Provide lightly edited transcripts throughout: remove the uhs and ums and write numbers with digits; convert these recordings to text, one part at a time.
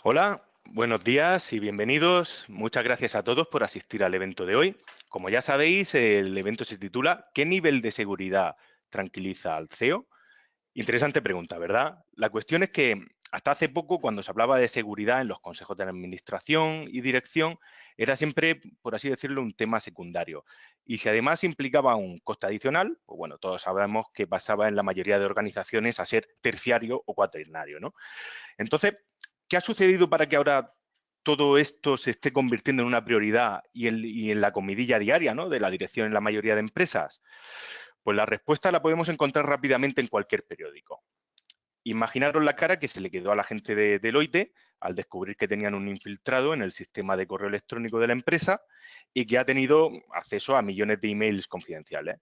Hola, buenos días y bienvenidos. Muchas gracias a todos por asistir al evento de hoy. Como ya sabéis, el evento se titula ¿Qué nivel de seguridad tranquiliza al CEO? Interesante pregunta, ¿verdad? La cuestión es que hasta hace poco, cuando se hablaba de seguridad en los consejos de administración y dirección, era siempre, por así decirlo, un tema secundario. Y si además implicaba un coste adicional, pues bueno, todos sabemos que pasaba en la mayoría de organizaciones a ser terciario o cuaternario, ¿no? Entonces, ¿qué ha sucedido para que ahora todo esto se esté convirtiendo en una prioridad y en la comidilla diaria, ¿no?, de la dirección en la mayoría de empresas? Pues la respuesta la podemos encontrar rápidamente en cualquier periódico. Imaginaros la cara que se le quedó a la gente de Deloitte al descubrir que tenían un infiltrado en el sistema de correo electrónico de la empresa y que ha tenido acceso a millones de emails confidenciales.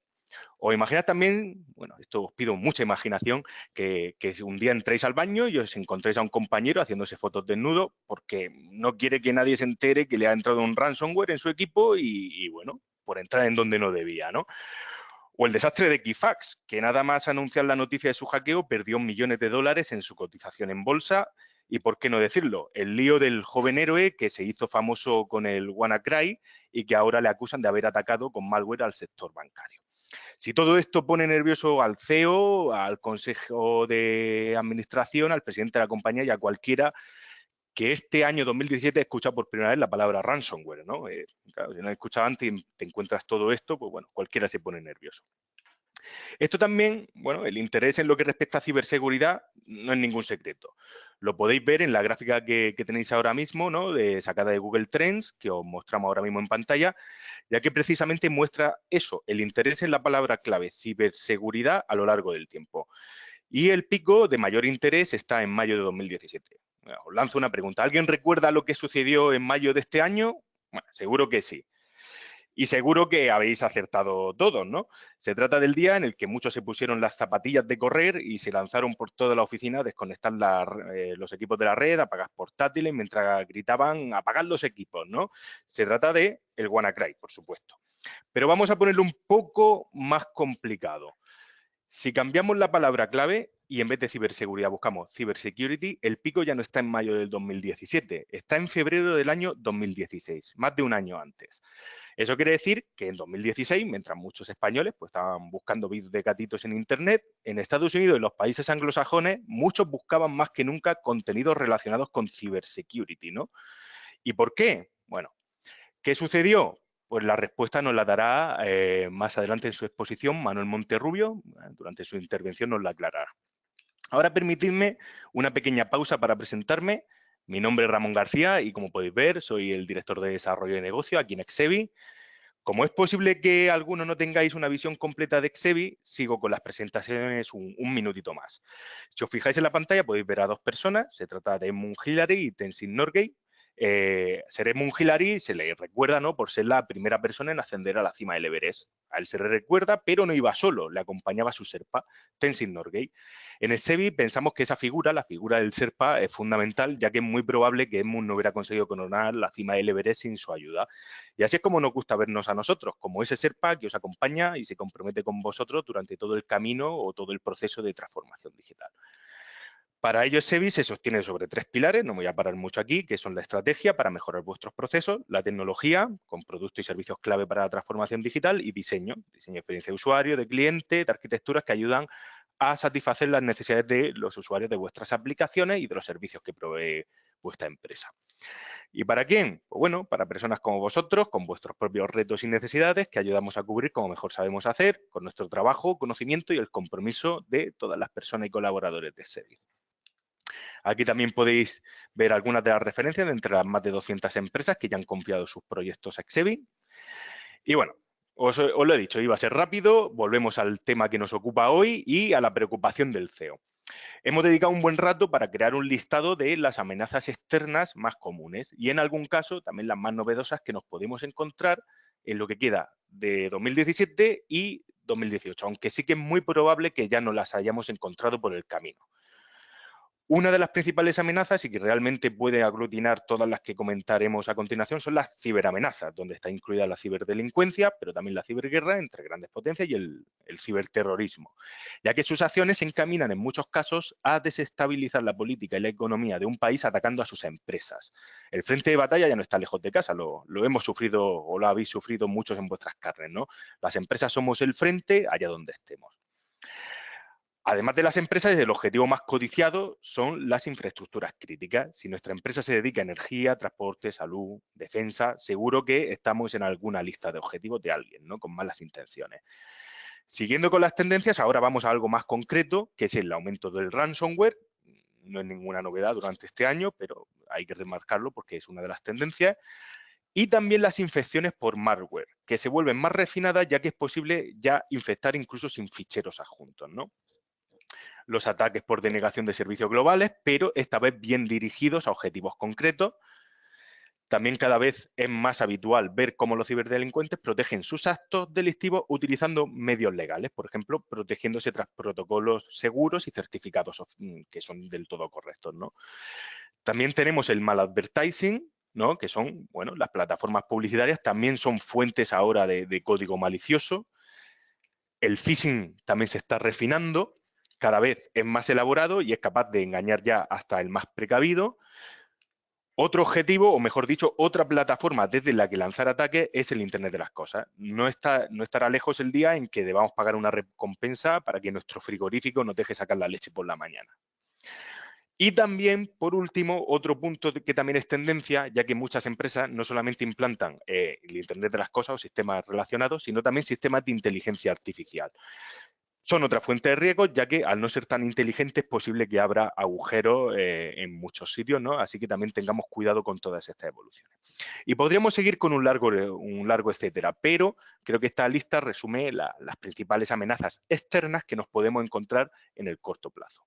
O imaginad también, bueno, esto os pido mucha imaginación, que si un día entréis al baño y os encontréis a un compañero haciéndose fotos desnudo porque no quiere que nadie se entere que le ha entrado un ransomware en su equipo y bueno, por entrar en donde no debía, ¿no? O el desastre de Equifax, que nada más anunciar la noticia de su hackeo perdió millones de dólares en su cotización en bolsa. Y por qué no decirlo, el lío del joven héroe que se hizo famoso con el WannaCry y que ahora le acusan de haber atacado con malware al sector bancario. Si todo esto pone nervioso al CEO, al consejo de administración, al presidente de la compañía y a cualquiera que este año 2017 escucha por primera vez la palabra ransomware, ¿no? Claro, si no has escuchado antes y te encuentras todo esto, pues bueno, cualquiera se pone nervioso. Esto también, bueno, el interés en lo que respecta a ciberseguridad no es ningún secreto. Lo podéis ver en la gráfica que tenéis ahora mismo, ¿no?, sacada de Google Trends, que os mostramos ahora mismo en pantalla, ya que precisamente muestra eso, el interés en la palabra clave ciberseguridad a lo largo del tiempo. Y el pico de mayor interés está en mayo de 2017. Os lanzo una pregunta. ¿Alguien recuerda lo que sucedió en mayo de este año? Bueno, seguro que sí. Y seguro que habéis acertado todos, ¿no? Se trata del día en el que muchos se pusieron las zapatillas de correr y se lanzaron por toda la oficina a desconectar los equipos de la red, apagar portátiles, mientras gritaban apagar los equipos, ¿no? Se trata de el WannaCry, por supuesto. Pero vamos a ponerlo un poco más complicado. Si cambiamos la palabra clave y en vez de ciberseguridad buscamos cybersecurity, el pico ya no está en mayo del 2017, está en febrero del año 2016, más de un año antes. Eso quiere decir que en 2016, mientras muchos españoles pues, estaban buscando vídeos de gatitos en Internet, en Estados Unidos y los países anglosajones, muchos buscaban más que nunca contenidos relacionados con cybersecurity, ¿no? ¿Y por qué? Bueno, ¿qué sucedió? Pues la respuesta nos la dará más adelante en su exposición Manuel Monterrubio, durante su intervención nos la aclarará. Ahora permitidme una pequeña pausa para presentarme. Mi nombre es Ramón García y como podéis ver soy el director de desarrollo de negocio aquí en Exevi. Como es posible que algunos no tengáis una visión completa de Exevi, sigo con las presentaciones un minutito más. Si os fijáis en la pantalla podéis ver a dos personas, se trata de Edmund Hillary y Tenzin Norgay. Ser Edmund Hillary se le recuerda, ¿no?, por ser la primera persona en ascender a la cima del Everest. A él se le recuerda, pero no iba solo, le acompañaba su Sherpa, Tenzin Norgay. En el SEBI pensamos que esa figura, la figura del Sherpa, es fundamental, ya que es muy probable que Edmund no hubiera conseguido coronar la cima del Everest sin su ayuda. Y así es como nos gusta vernos a nosotros, como ese Sherpa que os acompaña y se compromete con vosotros durante todo el camino o todo el proceso de transformación digital. Para ello, SEBI se sostiene sobre tres pilares, no me voy a parar mucho aquí, que son la estrategia para mejorar vuestros procesos, la tecnología, con productos y servicios clave para la transformación digital, y diseño de experiencia de usuario, de cliente, de arquitecturas que ayudan a satisfacer las necesidades de los usuarios de vuestras aplicaciones y de los servicios que provee vuestra empresa. ¿Y para quién? Pues bueno, para personas como vosotros, con vuestros propios retos y necesidades que ayudamos a cubrir como mejor sabemos hacer, con nuestro trabajo, conocimiento y el compromiso de todas las personas y colaboradores de SEBI. Aquí también podéis ver algunas de las referencias de entre las más de 200 empresas que ya han confiado sus proyectos a Exevi. Y bueno, os lo he dicho, iba a ser rápido, volvemos al tema que nos ocupa hoy y a la preocupación del CEO. Hemos dedicado un buen rato para crear un listado de las amenazas externas más comunes y en algún caso también las más novedosas que nos podemos encontrar en lo que queda de 2017 y 2018, aunque sí que es muy probable que ya no las hayamos encontrado por el camino. Una de las principales amenazas, y que realmente puede aglutinar todas las que comentaremos a continuación, son las ciberamenazas, donde está incluida la ciberdelincuencia, pero también la ciberguerra entre grandes potencias y el ciberterrorismo, ya que sus acciones se encaminan en muchos casos a desestabilizar la política y la economía de un país atacando a sus empresas. El frente de batalla ya no está lejos de casa, lo hemos sufrido o lo habéis sufrido muchos en vuestras carnes, ¿no? Las empresas somos el frente allá donde estemos. Además de las empresas, el objetivo más codiciado son las infraestructuras críticas. Si nuestra empresa se dedica a energía, transporte, salud, defensa, seguro que estamos en alguna lista de objetivos de alguien, ¿no? Con malas intenciones. Siguiendo con las tendencias, ahora vamos a algo más concreto, que es el aumento del ransomware. No es ninguna novedad durante este año, pero hay que remarcarlo porque es una de las tendencias. Y también las infecciones por malware, que se vuelven más refinadas ya que es posible ya infectar incluso sin ficheros adjuntos, ¿no? Los ataques por denegación de servicios globales, pero esta vez bien dirigidos a objetivos concretos. También cada vez es más habitual ver cómo los ciberdelincuentes protegen sus actos delictivos utilizando medios legales, por ejemplo, protegiéndose tras protocolos seguros y certificados que son del todo correctos, ¿no? También tenemos el maladvertising, ¿no? Que son, bueno, las plataformas publicitarias también son fuentes ahora de código malicioso. El phishing también se está refinando, cada vez es más elaborado y es capaz de engañar ya hasta el más precavido. Otro objetivo, o mejor dicho, otra plataforma desde la que lanzar ataques es el Internet de las Cosas. No estará lejos el día en que debamos pagar una recompensa para que nuestro frigorífico nos deje sacar la leche por la mañana. Y también, por último, otro punto que también es tendencia, ya que muchas empresas no solamente implantan el Internet de las Cosas o sistemas relacionados, sino también sistemas de inteligencia artificial. Son otra fuente de riesgo, ya que al no ser tan inteligente es posible que abra agujeros en muchos sitios, ¿no? Así que también tengamos cuidado con todas estas evoluciones. Y podríamos seguir con un largo etcétera, pero creo que esta lista resume las principales amenazas externas que nos podemos encontrar en el corto plazo.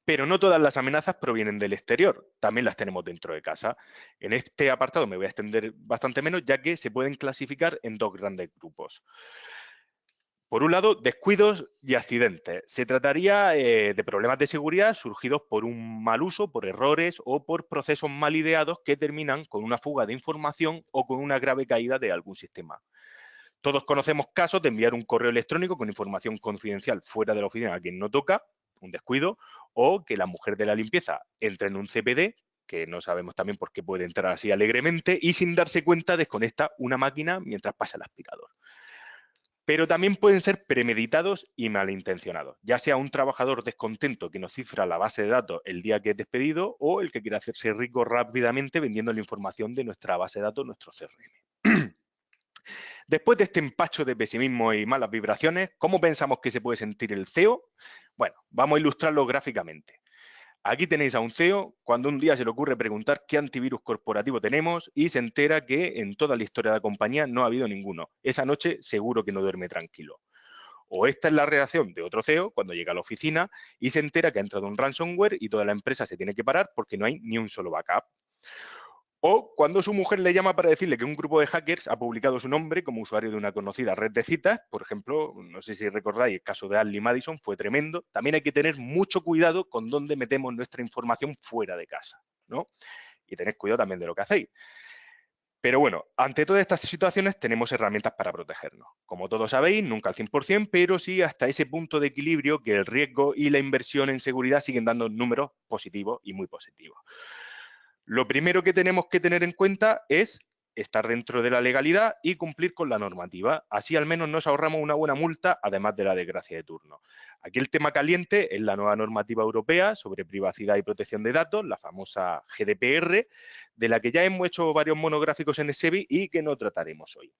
Pero no todas las amenazas provienen del exterior, también las tenemos dentro de casa. En este apartado me voy a extender bastante menos, ya que se pueden clasificar en dos grandes grupos. Por un lado, descuidos y accidentes. Se trataría de problemas de seguridad surgidos por un mal uso, por errores o por procesos mal ideados que terminan con una fuga de información o con una grave caída de algún sistema. Todos conocemos casos de enviar un correo electrónico con información confidencial fuera de la oficina a quien no toca, un descuido, o que la mujer de la limpieza entre en un CPD, que no sabemos también por qué puede entrar así alegremente, y sin darse cuenta desconecta una máquina mientras pasa el aspirador. Pero también pueden ser premeditados y malintencionados, ya sea un trabajador descontento que nos cifra la base de datos el día que es despedido o el que quiere hacerse rico rápidamente vendiendo la información de nuestra base de datos, nuestro CRM. Después de este empacho de pesimismo y malas vibraciones, ¿cómo pensamos que se puede sentir el CEO? Bueno, vamos a ilustrarlo gráficamente. Aquí tenéis a un CEO cuando un día se le ocurre preguntar qué antivirus corporativo tenemos y se entera que en toda la historia de la compañía no ha habido ninguno. Esa noche seguro que no duerme tranquilo. O esta es la reacción de otro CEO cuando llega a la oficina y se entera que ha entrado un ransomware y toda la empresa se tiene que parar porque no hay ni un solo backup. O cuando su mujer le llama para decirle que un grupo de hackers ha publicado su nombre como usuario de una conocida red de citas. Por ejemplo, no sé si recordáis, el caso de Ashley Madison fue tremendo. También hay que tener mucho cuidado con dónde metemos nuestra información fuera de casa, ¿no? Y tened cuidado también de lo que hacéis. Pero bueno, ante todas estas situaciones tenemos herramientas para protegernos. Como todos sabéis, nunca al 100%, pero sí hasta ese punto de equilibrio que el riesgo y la inversión en seguridad siguen dando números positivos y muy positivos. Lo primero que tenemos que tener en cuenta es estar dentro de la legalidad y cumplir con la normativa. Así al menos nos ahorramos una buena multa, además de la desgracia de turno. Aquí el tema caliente es la nueva normativa europea sobre privacidad y protección de datos, la famosa GDPR, de la que ya hemos hecho varios monográficos en SEBI y que no trataremos hoy.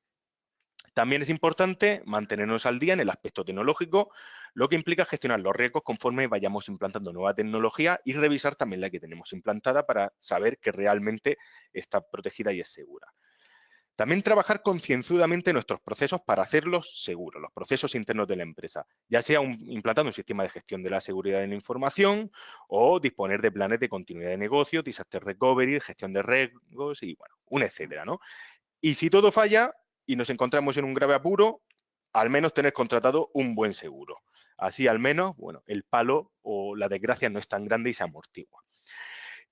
También es importante mantenernos al día en el aspecto tecnológico, lo que implica gestionar los riesgos conforme vayamos implantando nueva tecnología y revisar también la que tenemos implantada para saber que realmente está protegida y es segura. También trabajar concienzudamente nuestros procesos para hacerlos seguros, los procesos internos de la empresa, ya sea implantando un sistema de gestión de la seguridad de la información o disponer de planes de continuidad de negocio, disaster recovery, gestión de riesgos y bueno, un etcétera, ¿no? Y si todo falla y nos encontramos en un grave apuro, al menos tener contratado un buen seguro. Así al menos, bueno, el palo o la desgracia no es tan grande y se amortigua.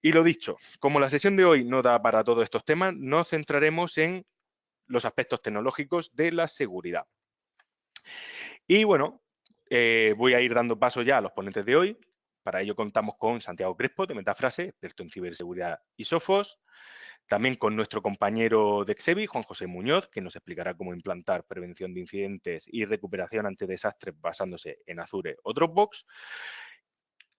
Y lo dicho, como la sesión de hoy no da para todos estos temas, nos centraremos en los aspectos tecnológicos de la seguridad. Y bueno, voy a ir dando paso ya a los ponentes de hoy. Para ello contamos con Santiago Crespo, de Metafrase, experto en ciberseguridad y Sophos. También con nuestro compañero de Exevi, Juan José Muñoz, que nos explicará cómo implantar prevención de incidentes y recuperación ante desastres basándose en Azure o Dropbox.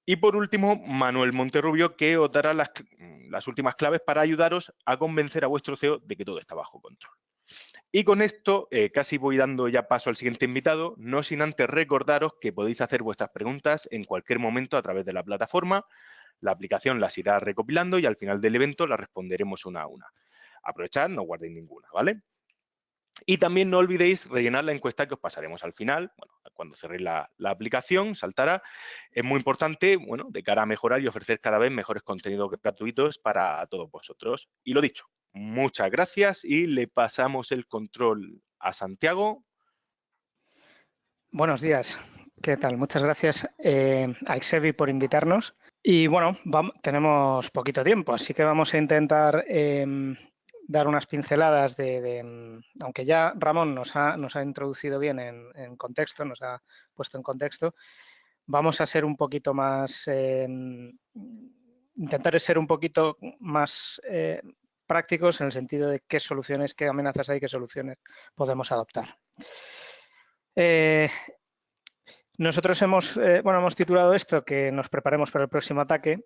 Y por último, Manuel Monterrubio, que os dará las últimas claves para ayudaros a convencer a vuestro CEO de que todo está bajo control. Y con esto casi voy dando ya paso al siguiente invitado, no sin antes recordaros que podéis hacer vuestras preguntas en cualquier momento a través de la plataforma. La aplicación las irá recopilando y al final del evento las responderemos una a una. Aprovechad, no guardéis ninguna, ¿vale? Y también no olvidéis rellenar la encuesta que os pasaremos al final. Bueno, cuando cerréis la aplicación, saltará. Es muy importante, bueno, de cara a mejorar y ofrecer cada vez mejores contenidos gratuitos para todos vosotros. Y lo dicho, muchas gracias y le pasamos el control a Santiago. Buenos días, ¿qué tal? Muchas gracias a Exevi por invitarnos. Y bueno, tenemos poquito tiempo, así que vamos a intentar dar unas pinceladas aunque ya Ramón nos ha introducido bien en contexto, nos ha puesto en contexto, vamos a ser un poquito más, intentar ser un poquito más prácticos en el sentido de qué soluciones, qué amenazas hay, qué soluciones podemos adoptar. Nosotros hemos titulado esto que nos preparemos para el próximo ataque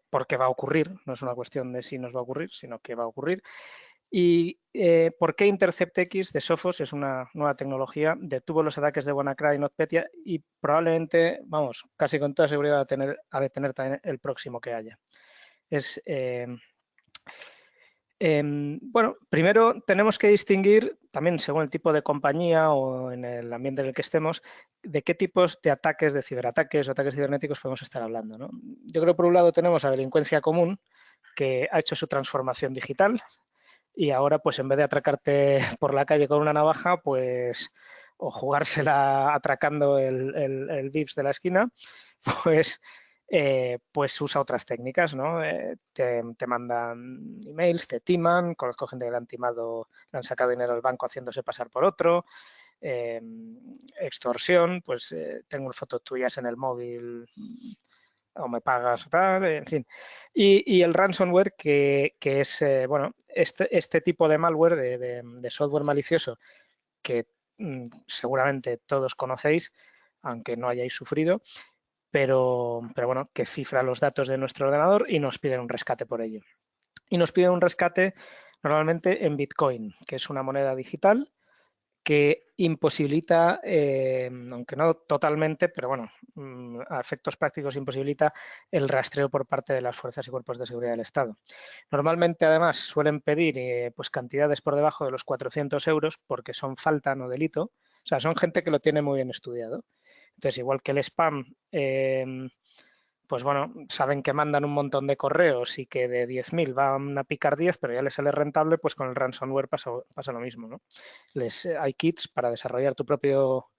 porque va a ocurrir, no es una cuestión de si nos va a ocurrir, sino que va a ocurrir. ¿Y por qué InterceptX de Sophos es una nueva tecnología? Detuvo los ataques de WannaCry y NotPetya y probablemente, vamos, casi con toda seguridad a detener también el próximo que haya. Bueno, primero tenemos que distinguir, también según el tipo de compañía o en el ambiente en el que estemos, de qué tipos de ataques, de ciberataques o ataques cibernéticos podemos estar hablando, ¿no? Yo creo que por un lado tenemos a delincuencia común, que ha hecho su transformación digital y ahora, pues en vez de atracarte por la calle con una navaja, pues o jugársela atracando el Vips de la esquina, pues usa otras técnicas, ¿no? Te mandan emails, te timan, conozco gente que le han timado, le han sacado dinero al banco haciéndose pasar por otro, extorsión, pues tengo fotos tuyas en el móvil o me pagas, tal, en fin. Y el ransomware, que es, bueno, este tipo de malware, de software malicioso, que seguramente todos conocéis, aunque no hayáis sufrido, pero bueno, que cifra los datos de nuestro ordenador y nos piden un rescate por ello. Y nos piden un rescate normalmente en Bitcoin, que es una moneda digital que imposibilita, aunque no totalmente, pero bueno, a efectos prácticos imposibilita el rastreo por parte de las fuerzas y cuerpos de seguridad del Estado. Normalmente, además, suelen pedir pues cantidades por debajo de los 400 euros porque son falta, no delito. O sea, son gente que lo tiene muy bien estudiado. Entonces, igual que el spam, pues bueno, saben que mandan un montón de correos y que de 10.000 van a picar 10, pero ya les sale rentable, pues con el ransomware pasa lo mismo, ¿no? Hay kits para desarrollar tu propio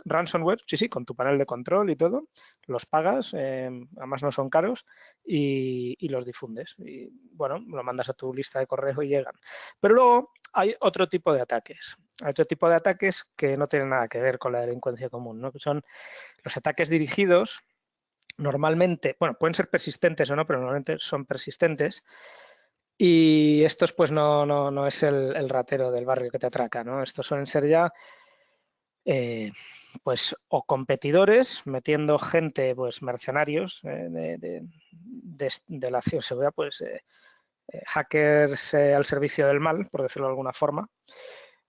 ransomware, sí, con tu panel de control y todo, los pagas, además no son caros y los difundes. Y bueno, lo mandas a tu lista de correo y llegan. Pero luego hay otro tipo de ataques. Hay otro tipo de ataques que no tienen nada que ver con la delincuencia común, ¿no? Que son los ataques dirigidos. Normalmente, bueno, pueden ser persistentes o no, pero normalmente son persistentes. Y estos, pues, no es el ratero del barrio que te atraca, ¿no? Estos suelen ser ya, pues, o competidores, metiendo gente, pues, mercenarios de la ciberseguridad, pues, hackers al servicio del mal, por decirlo de alguna forma,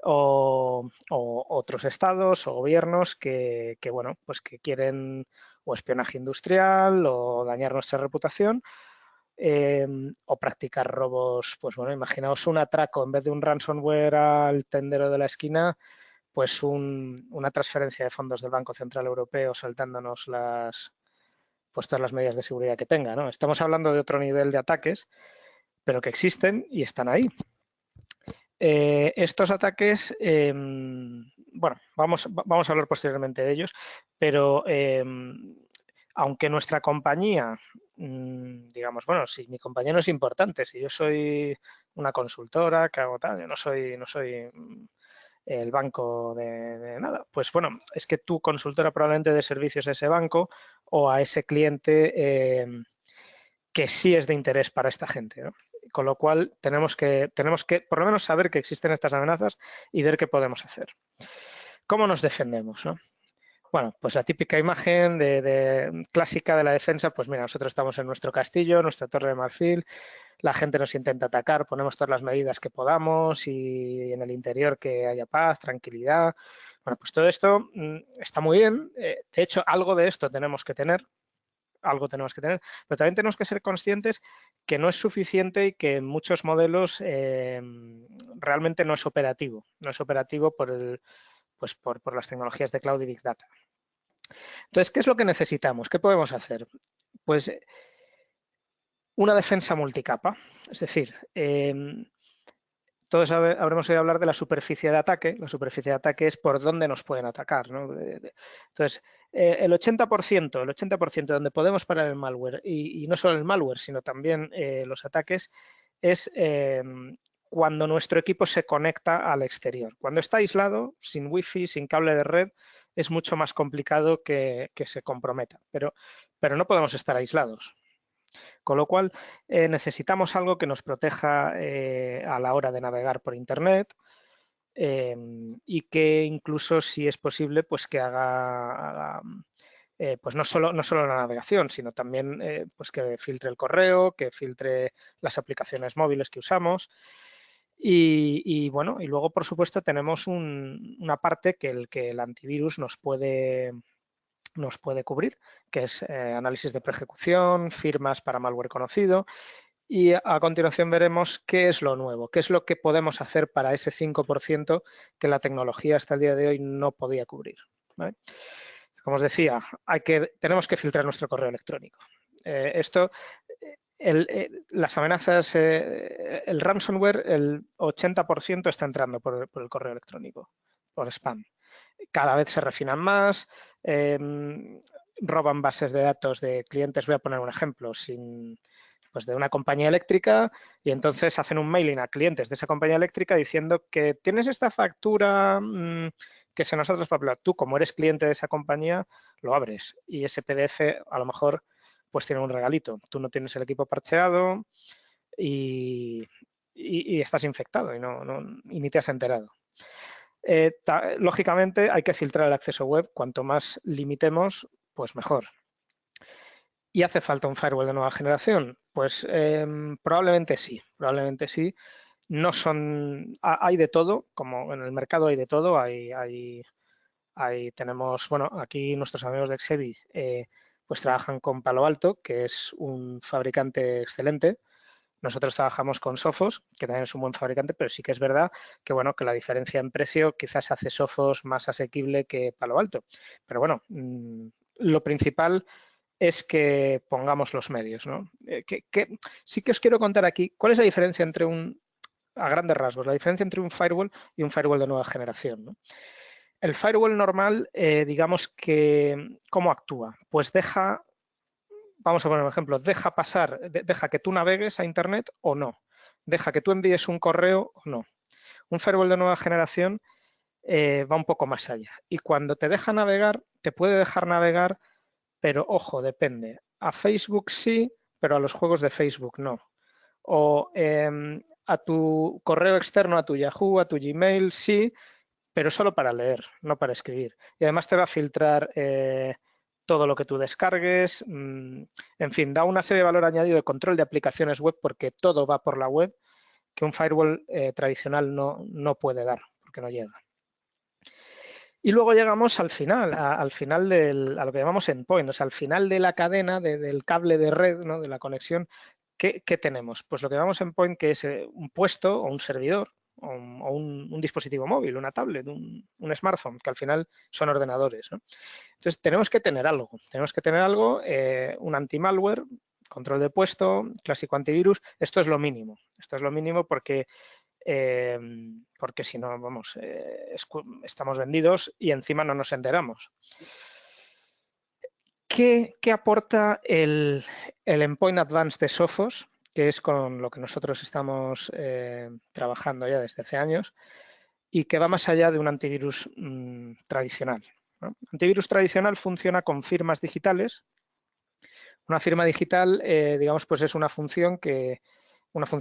o otros estados o gobiernos que bueno, pues que quieren o espionaje industrial o dañar nuestra reputación o practicar robos. Pues bueno, imaginaos un atraco en vez de un ransomware al tendero de la esquina, pues una transferencia de fondos del Banco Central Europeo saltándonos pues todas las medidas de seguridad que tenga, ¿no? Estamos hablando de otro nivel de ataques, pero que existen y están ahí. Estos ataques bueno, vamos a hablar posteriormente de ellos, pero aunque nuestra compañía, digamos, bueno, si mi compañía no es importante, si yo soy una consultora que hago tal, yo no soy el banco de nada, pues bueno, es que tu consultora probablemente dé servicios a ese banco o a ese cliente que sí es de interés para esta gente, ¿no? Con lo cual tenemos que por lo menos saber que existen estas amenazas y ver qué podemos hacer. ¿Cómo nos defendemos, no? Bueno, pues la típica imagen clásica de la defensa, pues mira, nosotros estamos en nuestro castillo, nuestra torre de marfil, la gente nos intenta atacar, ponemos todas las medidas que podamos y en el interior que haya paz, tranquilidad. Bueno, pues todo esto está muy bien. De hecho, algo de esto tenemos que tener, pero también tenemos que ser conscientes que no es suficiente y que en muchos modelos realmente no es operativo. No es operativo por las tecnologías de cloud y big data. Entonces, ¿qué es lo que necesitamos? ¿Qué podemos hacer? Pues una defensa multicapa. Es decir, todos habremos oído hablar de la superficie de ataque. La superficie de ataque es por dónde nos pueden atacar, ¿no? Entonces, el 80% donde podemos parar el malware, y no solo el malware, sino también los ataques, es cuando nuestro equipo se conecta al exterior. Cuando está aislado, sin wifi, sin cable de red, es mucho más complicado que se comprometa. Pero no podemos estar aislados. Con lo cual, necesitamos algo que nos proteja a la hora de navegar por Internet y que incluso, si es posible, pues que haga pues no solo la navegación, sino también pues que filtre el correo, que filtre las aplicaciones móviles que usamos. Y bueno, y luego, por supuesto, tenemos una parte que el antivirus nos puede cubrir, que es análisis de preejecución, firmas para malware conocido, y a continuación veremos qué es lo nuevo, qué es lo que podemos hacer para ese 5% que la tecnología hasta el día de hoy no podía cubrir, ¿vale? Como os decía, tenemos que filtrar nuestro correo electrónico. Las amenazas, el ransomware, el 80% está entrando por el correo electrónico, por spam. Cada vez se refinan más, roban bases de datos de clientes. Voy a poner un ejemplo, pues de una compañía eléctrica, y entonces hacen un mailing a clientes de esa compañía eléctrica diciendo que tienes esta factura que se nos ha traspapelado. Tú, como eres cliente de esa compañía, lo abres y ese PDF a lo mejor pues tiene un regalito. Tú no tienes el equipo parcheado y estás infectado y ni te has enterado. Lógicamente hay que filtrar el acceso web. Cuanto más limitemos, pues mejor. ¿Y hace falta un firewall de nueva generación? Pues probablemente sí. No son, hay de todo, como en el mercado hay de todo. Tenemos, bueno, aquí nuestros amigos de Exevi pues trabajan con Palo Alto, que es un fabricante excelente. Nosotros trabajamos con Sophos, que también es un buen fabricante, pero sí que es verdad que, bueno, que la diferencia en precio quizás hace Sophos más asequible que Palo Alto. Pero bueno, lo principal es que pongamos los medios, ¿no? Sí que os quiero contar aquí cuál es la diferencia entre a grandes rasgos, la diferencia entre un firewall y un firewall de nueva generación, ¿no? El firewall normal, digamos que, ¿cómo actúa? Pues vamos a poner un ejemplo, deja que tú navegues a Internet o no, deja que tú envíes un correo o no. Un firewall de nueva generación va un poco más allá, y cuando te deja navegar, te puede dejar navegar, pero ojo, depende. A Facebook sí, pero a los juegos de Facebook no. O a tu correo externo, a tu Yahoo, a tu Gmail sí, pero solo para leer, no para escribir. Y además te va a filtrar todo lo que tú descargues. En fin, da una serie de valor añadido de control de aplicaciones web, porque todo va por la web, que un firewall tradicional no puede dar, porque no llega. Y luego llegamos al final, a lo que llamamos endpoint, o sea, al final de la cadena, del cable de red, ¿no? De la conexión. ¿Qué tenemos? Pues lo que llamamos endpoint, que es un puesto o un servidor o un dispositivo móvil, una tablet, un smartphone, que al final son ordenadores, ¿no? Entonces, tenemos que tener algo, un anti-malware, control de puesto, clásico antivirus. Esto es lo mínimo porque porque si no, vamos, estamos vendidos y encima no nos enteramos. ¿Qué aporta el Endpoint Advanced de Sophos, que es con lo que nosotros estamos trabajando ya desde hace años y que va más allá de un antivirus tradicional, ¿no? Antivirus tradicional funciona con firmas digitales. Una firma digital, digamos, pues es una función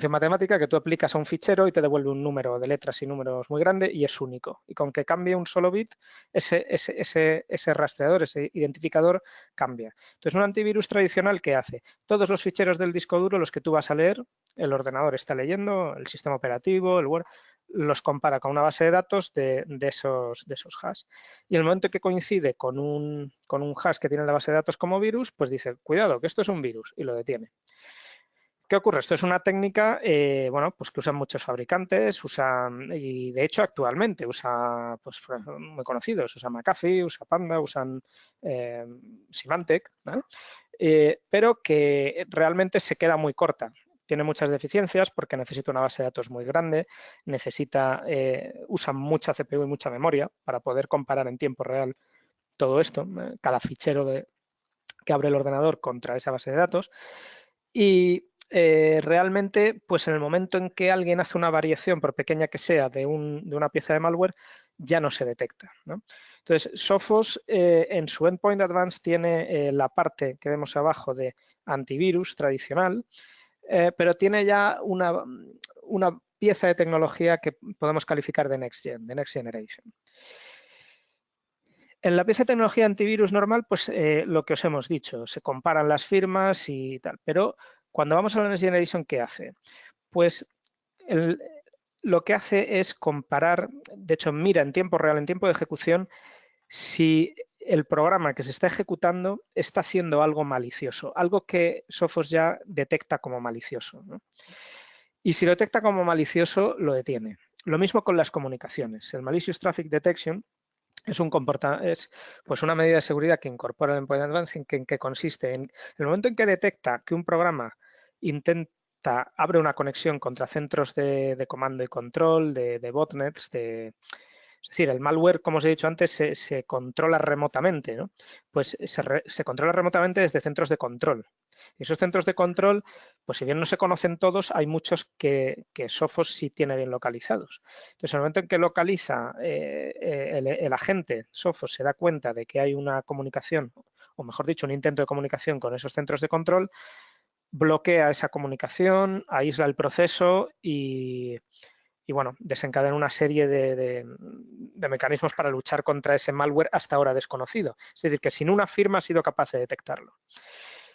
matemática que tú aplicas a un fichero y te devuelve un número de letras y números muy grande y es único. Y con que cambie un solo bit, ese rastreador, ese identificador cambia. Entonces, un antivirus tradicional, ¿qué hace? Todos los ficheros del disco duro, los que tú vas a leer, el ordenador está leyendo, el sistema operativo, el Word, los compara con una base de datos de esos hash. Y en el momento que coincide con un hash que tiene la base de datos como virus, pues dice, cuidado, que esto es un virus, y lo detiene. ¿Qué ocurre? Esto es una técnica, bueno, pues que usan muchos fabricantes, y de hecho actualmente usa, pues muy conocidos, usa McAfee, usa Panda, usan Symantec, ¿no? Pero que realmente se queda muy corta. Tiene muchas deficiencias porque necesita una base de datos muy grande, usa mucha CPU y mucha memoria para poder comparar en tiempo real todo esto, cada fichero que abre el ordenador contra esa base de datos. Y realmente, pues en el momento en que alguien hace una variación, por pequeña que sea, de una pieza de malware, ya no se detecta, ¿no? Entonces, Sophos en su Endpoint Advanced tiene la parte que vemos abajo de antivirus tradicional, pero tiene ya una pieza de tecnología que podemos calificar de Next Generation. En la pieza de tecnología antivirus normal, pues lo que os hemos dicho, se comparan las firmas y tal, pero cuando vamos a la Next Generation, ¿qué hace? Pues lo que hace es comparar, de hecho mira en tiempo real, en tiempo de ejecución, si el programa que se está ejecutando está haciendo algo malicioso, algo que Sophos ya detecta como malicioso, ¿no? Y si lo detecta como malicioso, lo detiene. Lo mismo con las comunicaciones. El Malicious Traffic Detection es pues una medida de seguridad que incorpora el Endpoint Advanced, en que consiste en el momento en que detecta que un programa abre una conexión contra centros de comando y control, de botnets, es decir, el malware, como os he dicho antes, se controla remotamente, ¿no? Pues se controla remotamente desde centros de control. Y esos centros de control, pues si bien no se conocen todos, hay muchos que Sophos sí tiene bien localizados. Entonces, en el momento en que localiza el agente, Sophos se da cuenta de que hay una comunicación, o mejor dicho, un intento de comunicación con esos centros de control, bloquea esa comunicación, aísla el proceso y bueno, desencadena una serie de mecanismos para luchar contra ese malware hasta ahora desconocido. Es decir, que sin una firma ha sido capaz de detectarlo.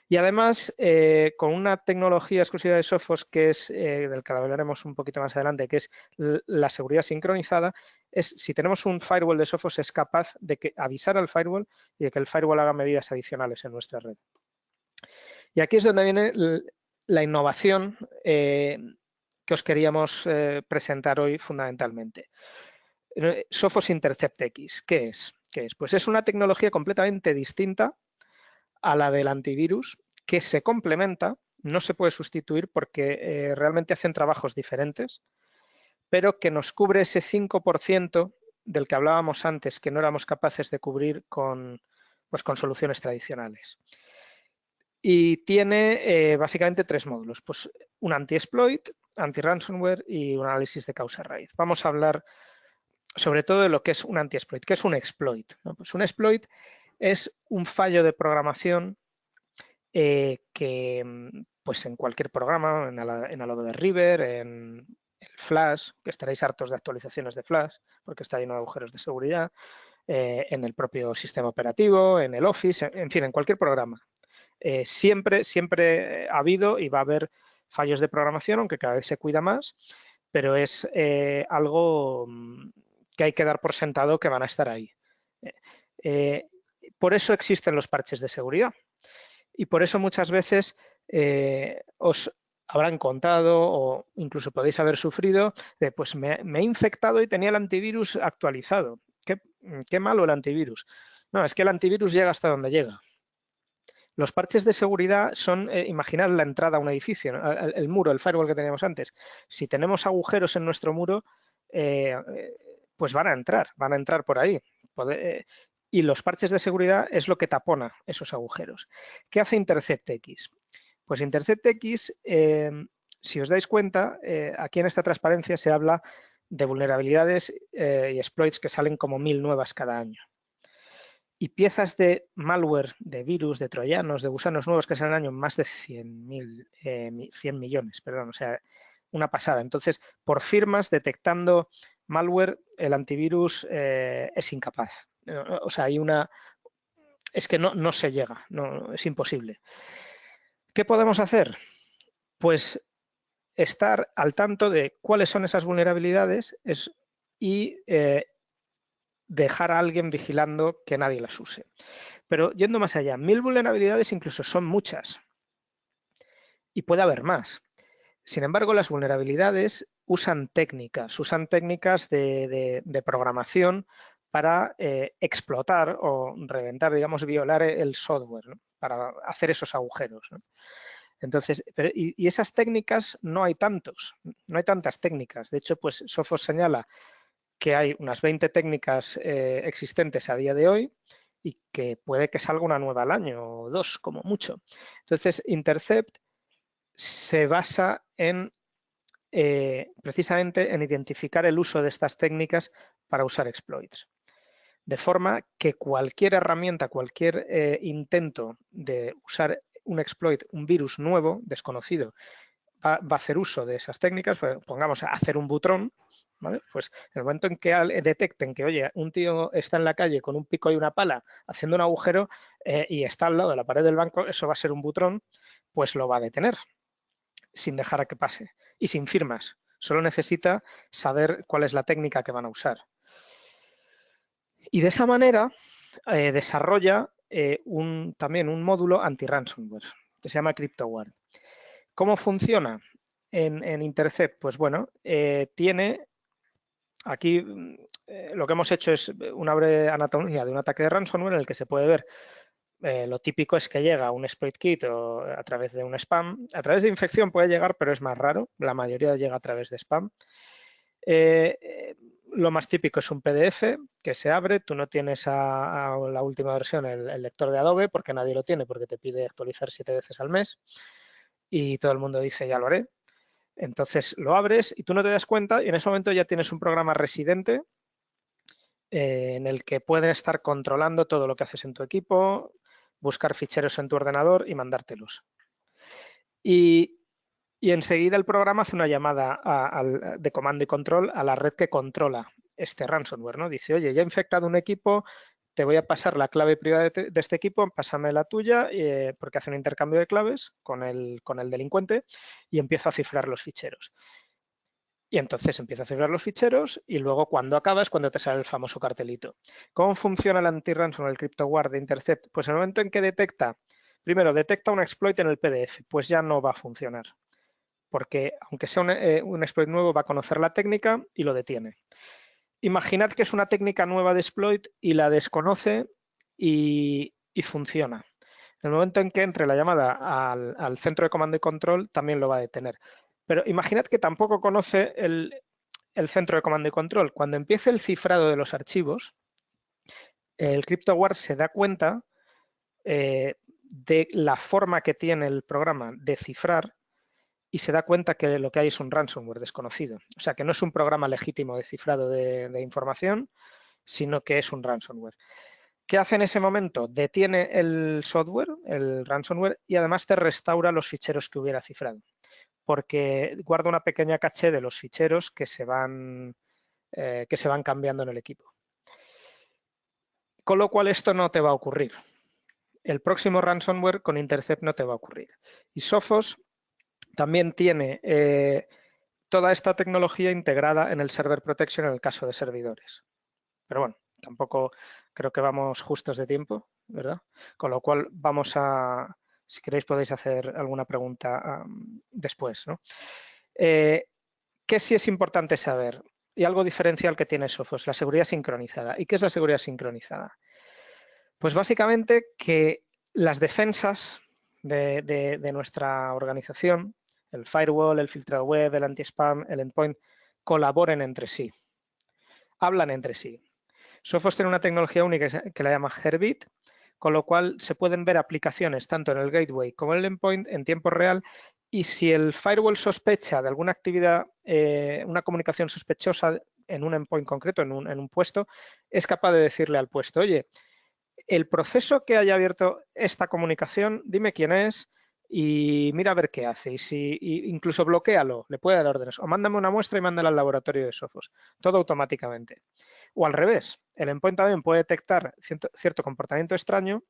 Y además, con una tecnología exclusiva de Sophos, que es del que hablaremos un poquito más adelante, que es la seguridad sincronizada, si tenemos un firewall de Sophos, es capaz de avisar al firewall y de que el firewall haga medidas adicionales en nuestra red. Y aquí es donde viene la innovación que os queríamos presentar hoy fundamentalmente. Sophos Intercept X, ¿qué es? Pues es una tecnología completamente distinta a la del antivirus, que se complementa, no se puede sustituir porque realmente hacen trabajos diferentes, pero que nos cubre ese 5% del que hablábamos antes, que no éramos capaces de cubrir con soluciones tradicionales. Y tiene básicamente 3 módulos, pues un anti-exploit, anti-ransomware y un análisis de causa raíz. Vamos a hablar sobre todo de lo que es un anti-exploit. ¿Qué es un exploit? ¿No? Pues un exploit es un fallo de programación que pues en cualquier programa, en Adobe Reader, en el Flash, que estaréis hartos de actualizaciones de Flash, porque está lleno de agujeros de seguridad, en el propio sistema operativo, en el Office, en fin, en cualquier programa. Siempre ha habido y va a haber fallos de programación, aunque cada vez se cuida más, pero es algo que hay que dar por sentado que van a estar ahí. Por eso existen los parches de seguridad y por eso muchas veces os habrán contado o incluso podéis haber sufrido de pues me he infectado y tenía el antivirus actualizado. Qué malo el antivirus. No, es que el antivirus llega hasta donde llega. Los parches de seguridad son, imaginad la entrada a un edificio, ¿no? El muro, el firewall que teníamos antes. Si tenemos agujeros en nuestro muro, pues van a entrar por ahí. Y los parches de seguridad es lo que tapona esos agujeros. ¿Qué hace InterceptX? Pues InterceptX, si os dais cuenta, aquí en esta transparencia se habla de vulnerabilidades y exploits que salen como 1000 nuevas cada año. Y piezas de malware, de virus, de troyanos, de gusanos nuevos que salen al año, más de 100 millones, perdón, o sea, una pasada. Entonces, por firmas detectando malware, el antivirus es incapaz. O sea, es que no se llega, no, es imposible. ¿Qué podemos hacer? Pues estar al tanto de cuáles son esas vulnerabilidades y dejar a alguien vigilando que nadie las use. Pero yendo más allá, 1000 vulnerabilidades incluso son muchas y puede haber más. Sin embargo, las vulnerabilidades usan técnicas de programación para explotar o reventar, digamos, violar el software, ¿no? Para hacer esos agujeros, ¿no? Entonces, y esas técnicas no hay tantas técnicas. De hecho, pues Sophos señala que hay unas 20 técnicas existentes a día de hoy y que puede que salga una nueva al año o 2 como mucho. Entonces, Intercept se basa en precisamente en identificar el uso de estas técnicas para usar exploits. De forma que cualquier herramienta, cualquier intento de usar un exploit, un virus nuevo, desconocido, va a hacer uso de esas técnicas. Pues, pongamos a hacer un butrón, ¿vale? Pues en el momento en que detecten que, oye, un tío está en la calle con un pico y una pala haciendo un agujero y está al lado de la pared del banco, eso va a ser un butrón, pues lo va a detener sin dejar a que pase y sin firmas. Solo necesita saber cuál es la técnica que van a usar. Y de esa manera desarrolla también un módulo anti-ransomware que se llama CryptoGuard. ¿Cómo funciona en Intercept? Pues bueno, tiene aquí lo que hemos hecho es una breve anatomía de un ataque de ransomware en el que se puede ver lo típico es que llega un exploit kit o a través de un spam. A través de infección puede llegar, pero es más raro. La mayoría llega a través de spam. Lo más típico es un PDF que se abre. Tú no tienes a la última versión el lector de Adobe porque nadie lo tiene porque te pide actualizar 7 veces al mes. Y todo el mundo dice, ya lo haré. Entonces lo abres y tú no te das cuenta y en ese momento ya tienes un programa residente en el que pueden estar controlando todo lo que haces en tu equipo, buscar ficheros en tu ordenador y mandártelos. Y enseguida el programa hace una llamada de comando y control a la red que controla este ransomware, ¿no? Dice, oye, ya he infectado un equipo, te voy a pasar la clave privada de este equipo, pásame la tuya, porque hace un intercambio de claves con el delincuente y empiezo a cifrar los ficheros. Y entonces empieza a cifrar los ficheros y luego cuando acabas, cuando te sale el famoso cartelito. ¿Cómo funciona el anti-ransomware, el CryptoGuard de Intercept? Pues en el momento en que primero detecta un exploit en el PDF, pues ya no va a funcionar. Porque aunque sea un exploit nuevo, va a conocer la técnica y lo detiene. Imaginad que es una técnica nueva de exploit y la desconoce y funciona. En el momento en que entre la llamada al centro de comando y control, también lo va a detener. Pero imaginad que tampoco conoce el centro de comando y control. Cuando empiece el cifrado de los archivos, el CryptoGuard se da cuenta de la forma que tiene el programa de cifrar y se da cuenta que lo que hay es un ransomware desconocido. O sea, que no es un programa legítimo de cifrado de información, sino que es un ransomware. ¿Qué hace en ese momento? Detiene el software, el ransomware, y además te restaura los ficheros que hubiera cifrado, porque guarda una pequeña caché de los ficheros que se van cambiando en el equipo. Con lo cual esto no te va a ocurrir. El próximo ransomware con Intercept no te va a ocurrir. Y Sophos también tiene toda esta tecnología integrada en el Server Protection en el caso de servidores. Pero bueno, tampoco creo que vamos justos de tiempo, ¿verdad? Con lo cual vamos a, si queréis podéis hacer alguna pregunta después, ¿no? ¿Qué sí es importante saber? Y algo diferencial que tiene Sophos, la seguridad sincronizada. ¿Y qué es la seguridad sincronizada? Pues básicamente que Las defensas de nuestra organización, el firewall, el filtrado web, el anti-spam, el endpoint, colaboren entre sí, hablan entre sí. Sophos tiene una tecnología única que la llama Herbit, con lo cual se pueden ver aplicaciones tanto en el gateway como en el endpoint en tiempo real, y si el firewall sospecha de alguna actividad, una comunicación sospechosa en un endpoint concreto, en un puesto, es capaz de decirle al puesto, oye, el proceso que haya abierto esta comunicación, dime quién es y mira a ver qué hace. Y incluso bloquéalo, le puede dar órdenes. O mándame una muestra y mándala al laboratorio de Sophos. Todo automáticamente. O al revés, el endpoint también puede detectar cierto comportamiento extraño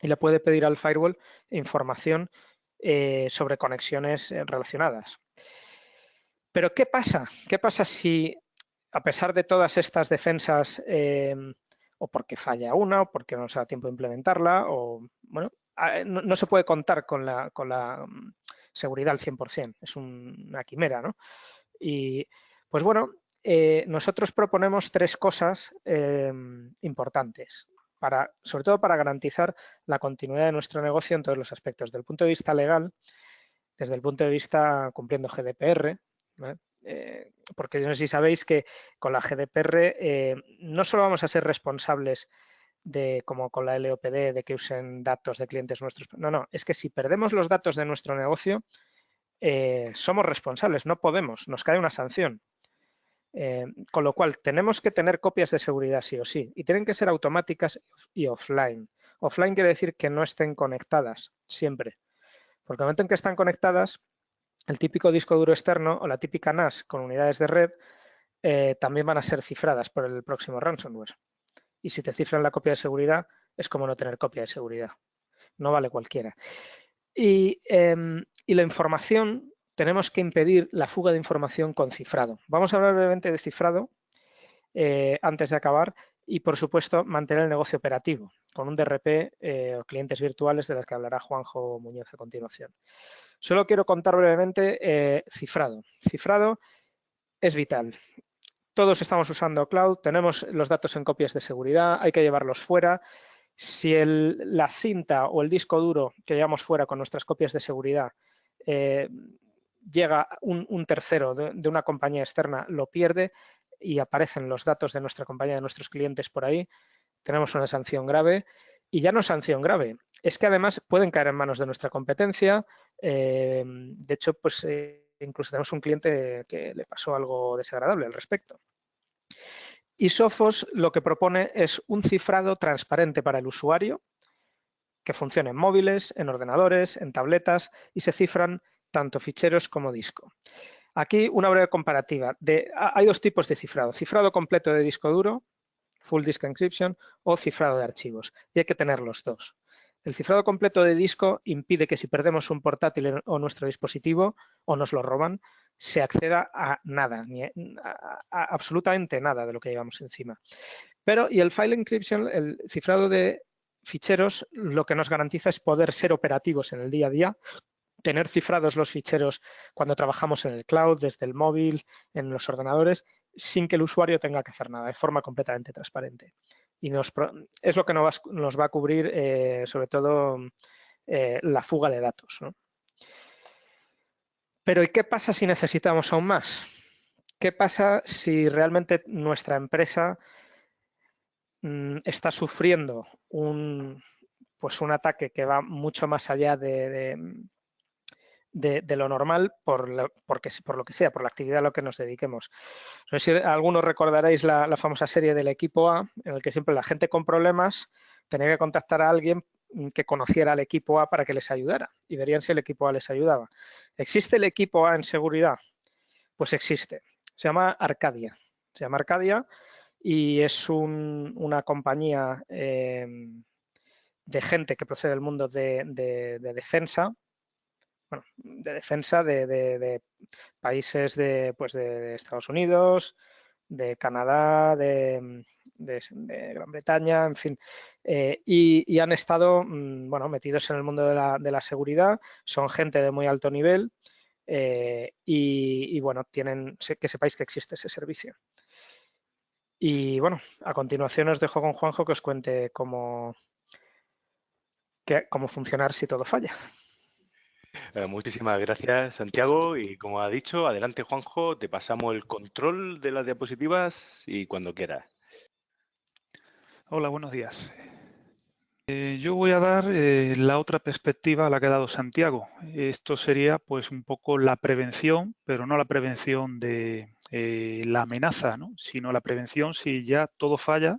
y le puede pedir al firewall información sobre conexiones relacionadas. Pero ¿qué pasa? ¿Qué pasa si, a pesar de todas estas defensas, o porque falla una, o porque no se da tiempo de implementarla, o bueno, no se puede contar con la seguridad al 100%, es una quimera, ¿no? Y pues bueno, nosotros proponemos 3 cosas importantes, sobre todo para garantizar la continuidad de nuestro negocio en todos los aspectos. Desde el punto de vista legal, desde el punto de vista cumpliendo GDPR, ¿vale? Porque no sé si sabéis que con la GDPR no solo vamos a ser responsables de, como con la LOPD, de que usen datos de clientes nuestros. No, es que si perdemos los datos de nuestro negocio, somos responsables, no podemos, nos cae una sanción. Con lo cual, tenemos que tener copias de seguridad sí o sí, y tienen que ser automáticas y offline. Offline quiere decir que no estén conectadas siempre, porque el momento en que están conectadas, el típico disco duro externo o la típica NAS con unidades de red también van a ser cifradas por el próximo ransomware. Y si te cifran la copia de seguridad, es como no tener copia de seguridad. No vale cualquiera. Y la información, tenemos que impedir la fuga de información con cifrado. Vamos a hablar brevemente de cifrado antes de acabar y, por supuesto, mantener el negocio operativo con un DRP o clientes virtuales de los que hablará Juanjo Muñoz a continuación. Solo quiero contar brevemente cifrado. Cifrado es vital. Todos estamos usando cloud, tenemos los datos en copias de seguridad, hay que llevarlos fuera. Si la cinta o el disco duro que llevamos fuera con nuestras copias de seguridad llega un tercero de una compañía externa, lo pierde y aparecen los datos de nuestra compañía, de nuestros clientes por ahí, tenemos una sanción grave. Y ya no sanción grave, es que además pueden caer en manos de nuestra competencia. De hecho, pues incluso tenemos un cliente que le pasó algo desagradable al respecto. Y Sophos lo que propone es un cifrado transparente para el usuario que funcione en móviles, en ordenadores, en tabletas y se cifran tanto ficheros como disco. Aquí una breve comparativa. Hay 2 tipos de cifrado. Cifrado completo de disco duro, full disk encryption, o cifrado de archivos. Y hay que tener los 2. El cifrado completo de disco impide que si perdemos un portátil o nuestro dispositivo o nos lo roban, se acceda a nada, a absolutamente nada de lo que llevamos encima. Y el file encryption, el cifrado de ficheros, lo que nos garantiza es poder ser operativos en el día a día, tener cifrados los ficheros cuando trabajamos en el cloud, desde el móvil, en los ordenadores, sin que el usuario tenga que hacer nada, de forma completamente transparente. Y es lo que nos va a cubrir sobre todo la fuga de datos, ¿no? Pero ¿y qué pasa si necesitamos aún más? ¿Qué pasa si realmente nuestra empresa está sufriendo un ataque que va mucho más allá de lo normal por lo que sea, por la actividad a la que nos dediquemos? No sé si algunos recordaréis la famosa serie del equipo A, en el que siempre la gente con problemas tenía que contactar a alguien que conociera al equipo A para que les ayudara y verían si el equipo A les ayudaba. ¿Existe el equipo A en seguridad? Pues existe. Se llama Arcadia. Y es una compañía de gente que procede del mundo de defensa, bueno, de defensa de países de Estados Unidos, de Canadá, de Gran Bretaña, en fin, y han estado metidos en el mundo de la seguridad, son gente de muy alto nivel y bueno, que sepáis que existe ese servicio. Y bueno, a continuación os dejo con Juanjo que os cuente cómo cómo funcionar si todo falla. Muchísimas gracias, Santiago. Y como ha dicho, adelante, Juanjo, te pasamos el control de las diapositivas y cuando quieras. Hola, buenos días. Yo voy a dar la otra perspectiva a la que ha dado Santiago. Esto sería pues un poco la prevención, pero no la prevención de la amenaza, ¿no? Sino la prevención si ya todo falla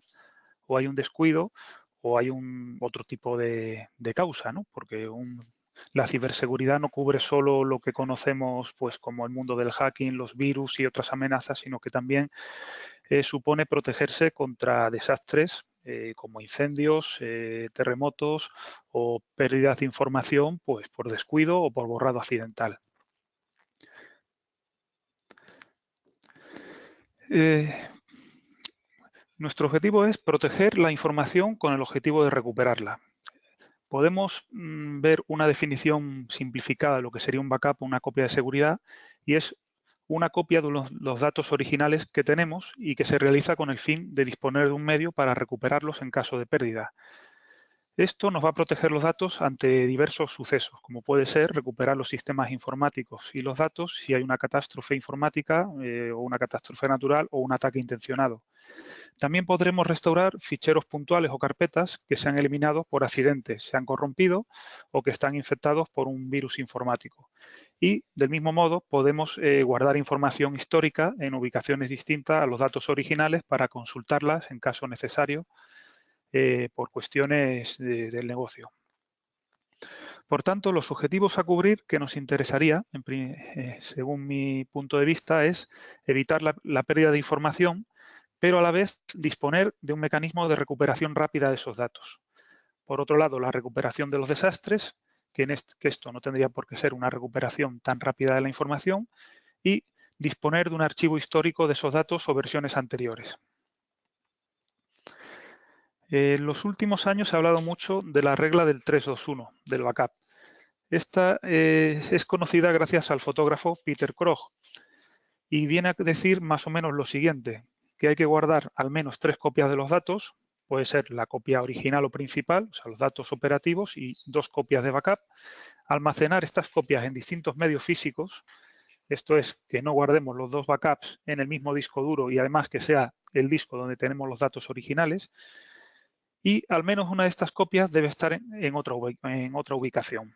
o hay un descuido o hay otro tipo de causa, ¿no? Porque la ciberseguridad no cubre solo lo que conocemos pues como el mundo del hacking, los virus y otras amenazas, sino que también supone protegerse contra desastres como incendios, terremotos o pérdidas de información pues, por descuido o por borrado accidental. Nuestro objetivo es proteger la información con el objetivo de recuperarla. Podemos ver una definición simplificada de lo que sería un backup, una copia de seguridad, y es una copia de los datos originales que tenemos y que se realiza con el fin de disponer de un medio para recuperarlos en caso de pérdida. Esto nos va a proteger los datos ante diversos sucesos, como puede ser recuperar los sistemas informáticos y los datos si hay una catástrofe informática o una catástrofe natural o un ataque intencionado. También podremos restaurar ficheros puntuales o carpetas que se han eliminado por accidente, se han corrompido o que están infectados por un virus informático. Y del mismo modo podemos guardar información histórica en ubicaciones distintas a los datos originales para consultarlas en caso necesario por cuestiones del negocio. Por tanto, los objetivos a cubrir que nos interesaría, según mi punto de vista, es evitar la pérdida de información, pero a la vez disponer de un mecanismo de recuperación rápida de esos datos. Por otro lado, la recuperación de los desastres, que esto no tendría por qué ser una recuperación tan rápida de la información, y disponer de un archivo histórico de esos datos o versiones anteriores. En los últimos años se ha hablado mucho de la regla del 3-2-1, del backup. Esta es conocida gracias al fotógrafo Peter Krogh y viene a decir más o menos lo siguiente, que hay que guardar al menos 3 copias de los datos, puede ser la copia original o principal, o sea, los datos operativos y 2 copias de backup, almacenar estas copias en distintos medios físicos, esto es que no guardemos los 2 backups en el mismo disco duro y además que sea el disco donde tenemos los datos originales, y al menos una de estas copias debe estar en otra ubicación.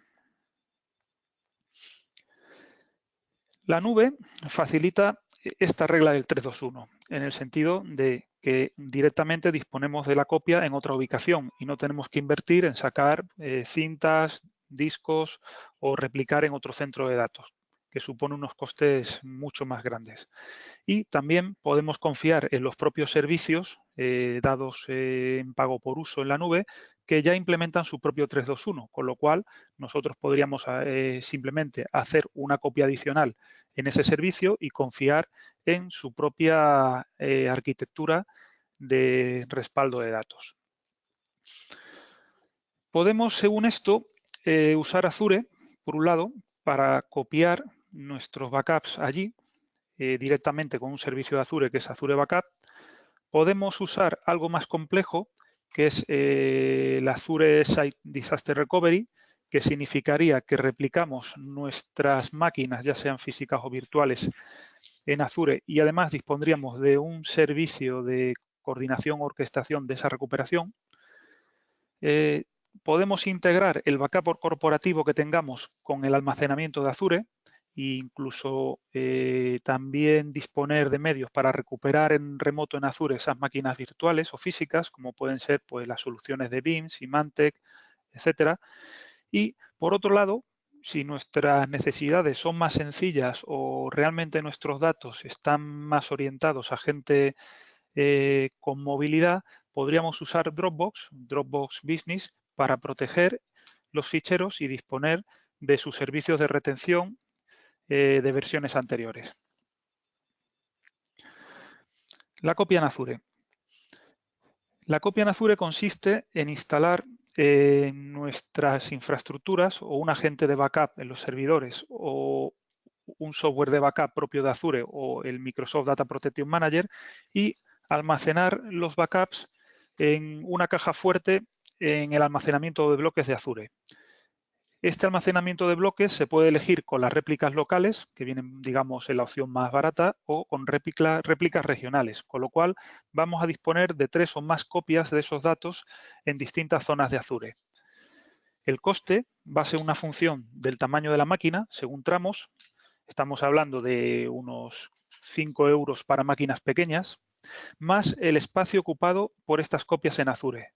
La nube facilita esta regla del 3-2-1 en el sentido de que directamente disponemos de la copia en otra ubicación y no tenemos que invertir en sacar cintas, discos o replicar en otro centro de datos, que supone unos costes mucho más grandes. Y también podemos confiar en los propios servicios dados en pago por uso en la nube que ya implementan su propio 3-2-1, con lo cual nosotros podríamos simplemente hacer una copia adicional en ese servicio y confiar en su propia arquitectura de respaldo de datos. Podemos, según esto, usar Azure, por un lado, para copiar nuestros backups allí, directamente con un servicio de Azure que es Azure Backup. Podemos usar algo más complejo que es el Azure Site Disaster Recovery, que significaría que replicamos nuestras máquinas, ya sean físicas o virtuales, en Azure y además dispondríamos de un servicio de coordinación o orquestación de esa recuperación. Podemos integrar el backup corporativo que tengamos con el almacenamiento de Azure e incluso también disponer de medios para recuperar en remoto en Azure esas máquinas virtuales o físicas, como pueden ser pues, las soluciones de BIM, Symantec, etcétera. Y por otro lado, si nuestras necesidades son más sencillas o realmente nuestros datos están más orientados a gente con movilidad, podríamos usar Dropbox Business, para proteger los ficheros y disponer de sus servicios de retención de versiones anteriores. La copia en Azure. La copia en Azure consiste en instalar nuestras infraestructuras o un agente de backup en los servidores o un software de backup propio de Azure o el Microsoft Data Protection Manager y almacenar los backups en una caja fuerte en el almacenamiento de bloques de Azure. Este almacenamiento de bloques se puede elegir con las réplicas locales, que vienen, digamos, en la opción más barata, o con réplicas regionales, con lo cual vamos a disponer de 3 o más copias de esos datos en distintas zonas de Azure. El coste va a ser una función del tamaño de la máquina, según tramos. Estamos hablando de unos 5 euros para máquinas pequeñas, más el espacio ocupado por estas copias en Azure.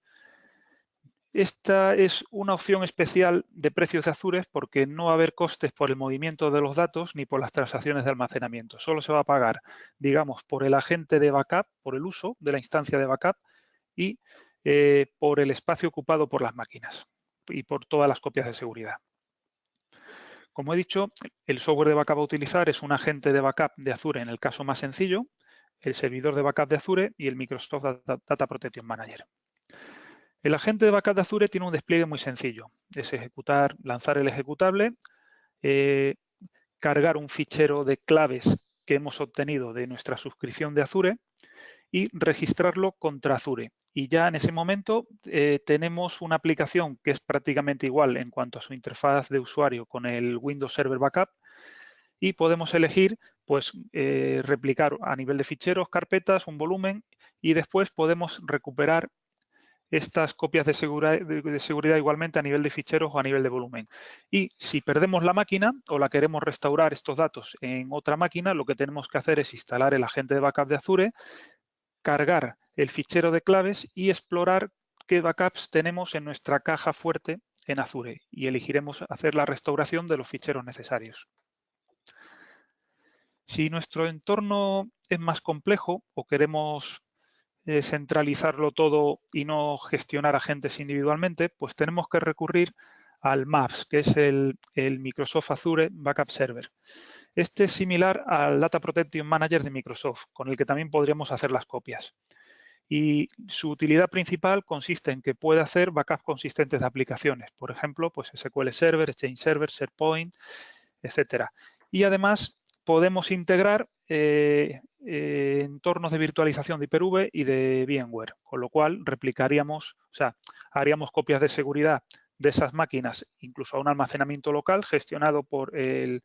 Esta es una opción especial de precios de Azure porque no va a haber costes por el movimiento de los datos ni por las transacciones de almacenamiento. Solo se va a pagar, digamos, por el agente de backup, por el uso de la instancia de backup y por el espacio ocupado por las máquinas y por todas las copias de seguridad. Como he dicho, el software de backup a utilizar es un agente de backup de Azure en el caso más sencillo, el servidor de backup de Azure y el Microsoft Data Protection Manager. El agente de backup de Azure tiene un despliegue muy sencillo. Es lanzar el ejecutable, cargar un fichero de claves que hemos obtenido de nuestra suscripción de Azure y registrarlo contra Azure. Y ya en ese momento tenemos una aplicación que es prácticamente igual en cuanto a su interfaz de usuario con el Windows Server Backup y podemos elegir pues, replicar a nivel de ficheros, carpetas, un volumen y después podemos recuperar estas copias de seguridad igualmente a nivel de ficheros o a nivel de volumen. Y si perdemos la máquina o la queremos restaurar estos datos en otra máquina, lo que tenemos que hacer es instalar el agente de backup de Azure, cargar el fichero de claves y explorar qué backups tenemos en nuestra caja fuerte en Azure y elegiremos hacer la restauración de los ficheros necesarios. Si nuestro entorno es más complejo o queremos centralizarlo todo y no gestionar agentes individualmente, pues tenemos que recurrir al MAPS, que es el Microsoft Azure Backup Server. Este es similar al Data Protection Manager de Microsoft, con el que también podríamos hacer las copias. Y su utilidad principal consiste en que puede hacer backups consistentes de aplicaciones, por ejemplo, pues SQL Server, Exchange Server, SharePoint, etcétera. Y además podemos integrar entornos de virtualización de Hyper-V y de VMware, con lo cual replicaríamos, o sea, haríamos copias de seguridad de esas máquinas, incluso a un almacenamiento local gestionado por el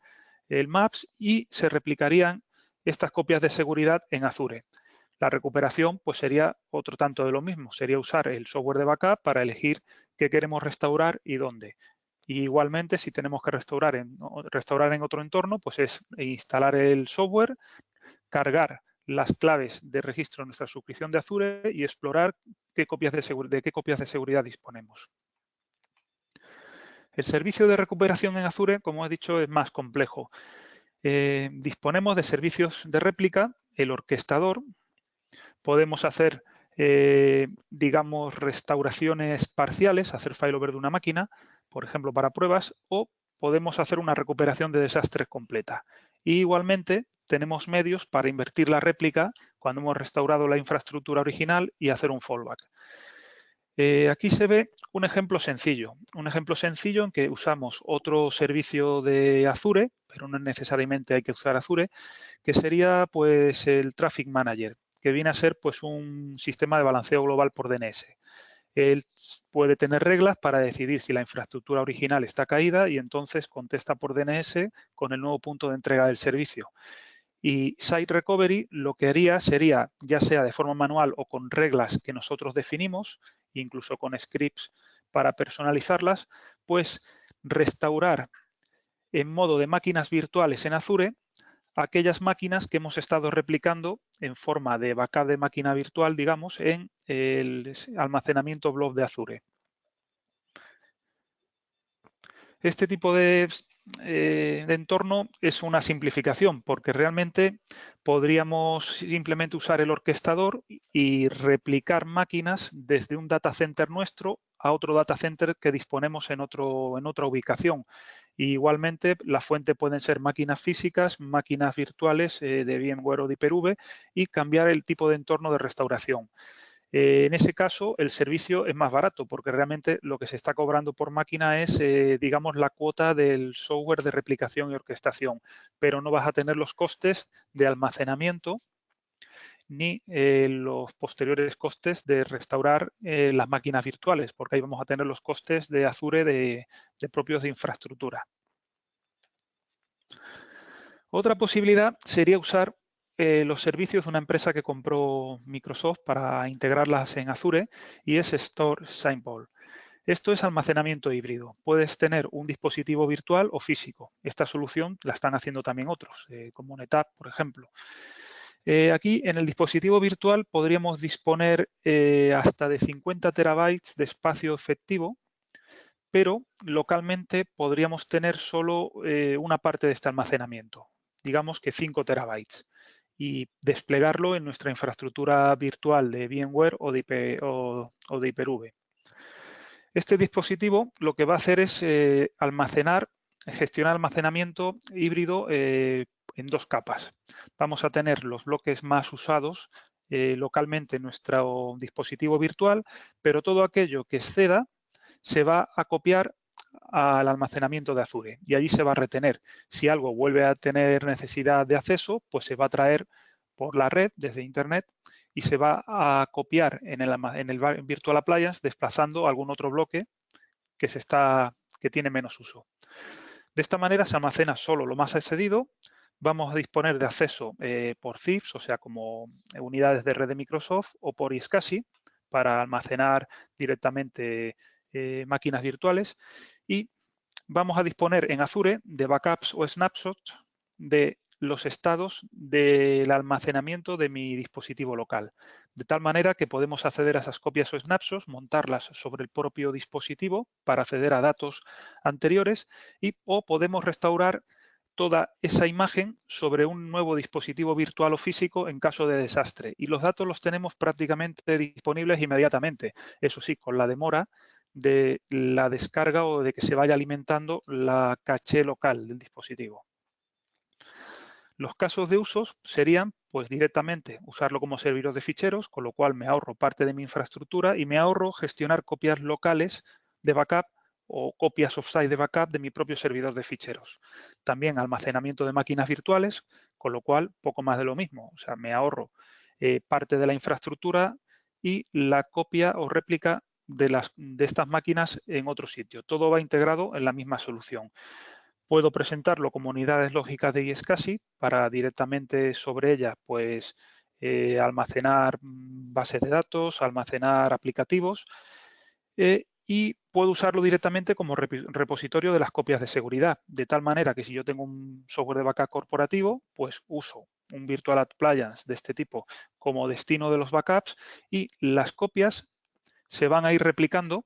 MAPS y se replicarían estas copias de seguridad en Azure. La recuperación pues sería otro tanto de lo mismo, sería usar el software de backup para elegir qué queremos restaurar y dónde. Y igualmente, si tenemos que restaurar en otro entorno, pues es instalar el software, cargar las claves de registro de nuestra suscripción de Azure y explorar qué copias de seguridad disponemos. El servicio de recuperación en Azure, como he dicho, es más complejo. Disponemos de servicios de réplica, el orquestador. Podemos hacer, digamos, restauraciones parciales, hacer failover de una máquina, por ejemplo, para pruebas, o podemos hacer una recuperación de desastres completa. Y igualmente tenemos medios para invertir la réplica cuando hemos restaurado la infraestructura original y hacer un fallback. Aquí se ve un ejemplo sencillo en que usamos otro servicio de Azure, pero no necesariamente hay que usar Azure, que sería pues el Traffic Manager, que viene a ser pues un sistema de balanceo global por DNS. Él puede tener reglas para decidir si la infraestructura original está caída y entonces contesta por DNS con el nuevo punto de entrega del servicio. Y Site Recovery lo que haría sería, ya sea de forma manual o con reglas que nosotros definimos, incluso con scripts para personalizarlas, pues restaurar en modo de máquinas virtuales en Azure aquellas máquinas que hemos estado replicando en forma de backup de máquina virtual, digamos, en el almacenamiento blob de Azure. Este tipo de entorno es una simplificación porque realmente podríamos simplemente usar el orquestador y replicar máquinas desde un data center nuestro a otro data center que disponemos en otra ubicación. Y igualmente la fuente pueden ser máquinas físicas, máquinas virtuales de VMware o de Hyper-V y cambiar el tipo de entorno de restauración. En ese caso, el servicio es más barato porque realmente lo que se está cobrando por máquina es, digamos, la cuota del software de replicación y orquestación, pero no vas a tener los costes de almacenamiento ni los posteriores costes de restaurar las máquinas virtuales, porque ahí vamos a tener los costes de Azure de propios de infraestructura. Otra posibilidad sería usar los servicios de una empresa que compró Microsoft para integrarlas en Azure y es Store Simple. Esto es almacenamiento híbrido. Puedes tener un dispositivo virtual o físico. Esta solución la están haciendo también otros, como NetApp, por ejemplo. Aquí en el dispositivo virtual podríamos disponer hasta de 50 terabytes de espacio efectivo, pero localmente podríamos tener solo una parte de este almacenamiento, digamos que 5 terabytes, y desplegarlo en nuestra infraestructura virtual de VMware o de Hyper-V. Este dispositivo lo que va a hacer es gestionar almacenamiento híbrido en 2 capas. Vamos a tener los bloques más usados localmente en nuestro dispositivo virtual, pero todo aquello que exceda se va a copiar al almacenamiento de Azure y allí se va a retener. Si algo vuelve a tener necesidad de acceso, pues se va a traer por la red desde Internet y se va a copiar en el Virtual Appliance desplazando algún otro bloque que tiene menos uso. De esta manera se almacena solo lo más excedido. Vamos a disponer de acceso por CIFS, o sea, como unidades de red de Microsoft, o por iSCSI para almacenar directamente máquinas virtuales, y vamos a disponer en Azure de backups o snapshots de los estados del almacenamiento de mi dispositivo local, de tal manera que podemos acceder a esas copias o snapshots, montarlas sobre el propio dispositivo para acceder a datos anteriores o podemos restaurar toda esa imagen sobre un nuevo dispositivo virtual o físico en caso de desastre. Y los datos los tenemos prácticamente disponibles inmediatamente, eso sí, con la demora de la descarga o de que se vaya alimentando la caché local del dispositivo. Los casos de usos serían, pues directamente, usarlo como servidor de ficheros, con lo cual me ahorro parte de mi infraestructura y me ahorro gestionar copias locales de backup o copias offsite de backup de mi propio servidor de ficheros. También almacenamiento de máquinas virtuales, con lo cual poco más de lo mismo. O sea, me ahorro parte de la infraestructura y la copia o réplica de estas máquinas en otro sitio. Todo va integrado en la misma solución. Puedo presentarlo como unidades lógicas de iSCSI para directamente sobre ellas pues, almacenar bases de datos, almacenar aplicativos y puedo usarlo directamente como repositorio de las copias de seguridad, de tal manera que si yo tengo un software de backup corporativo, pues uso un Virtual Appliance de este tipo como destino de los backups y las copias se van a ir replicando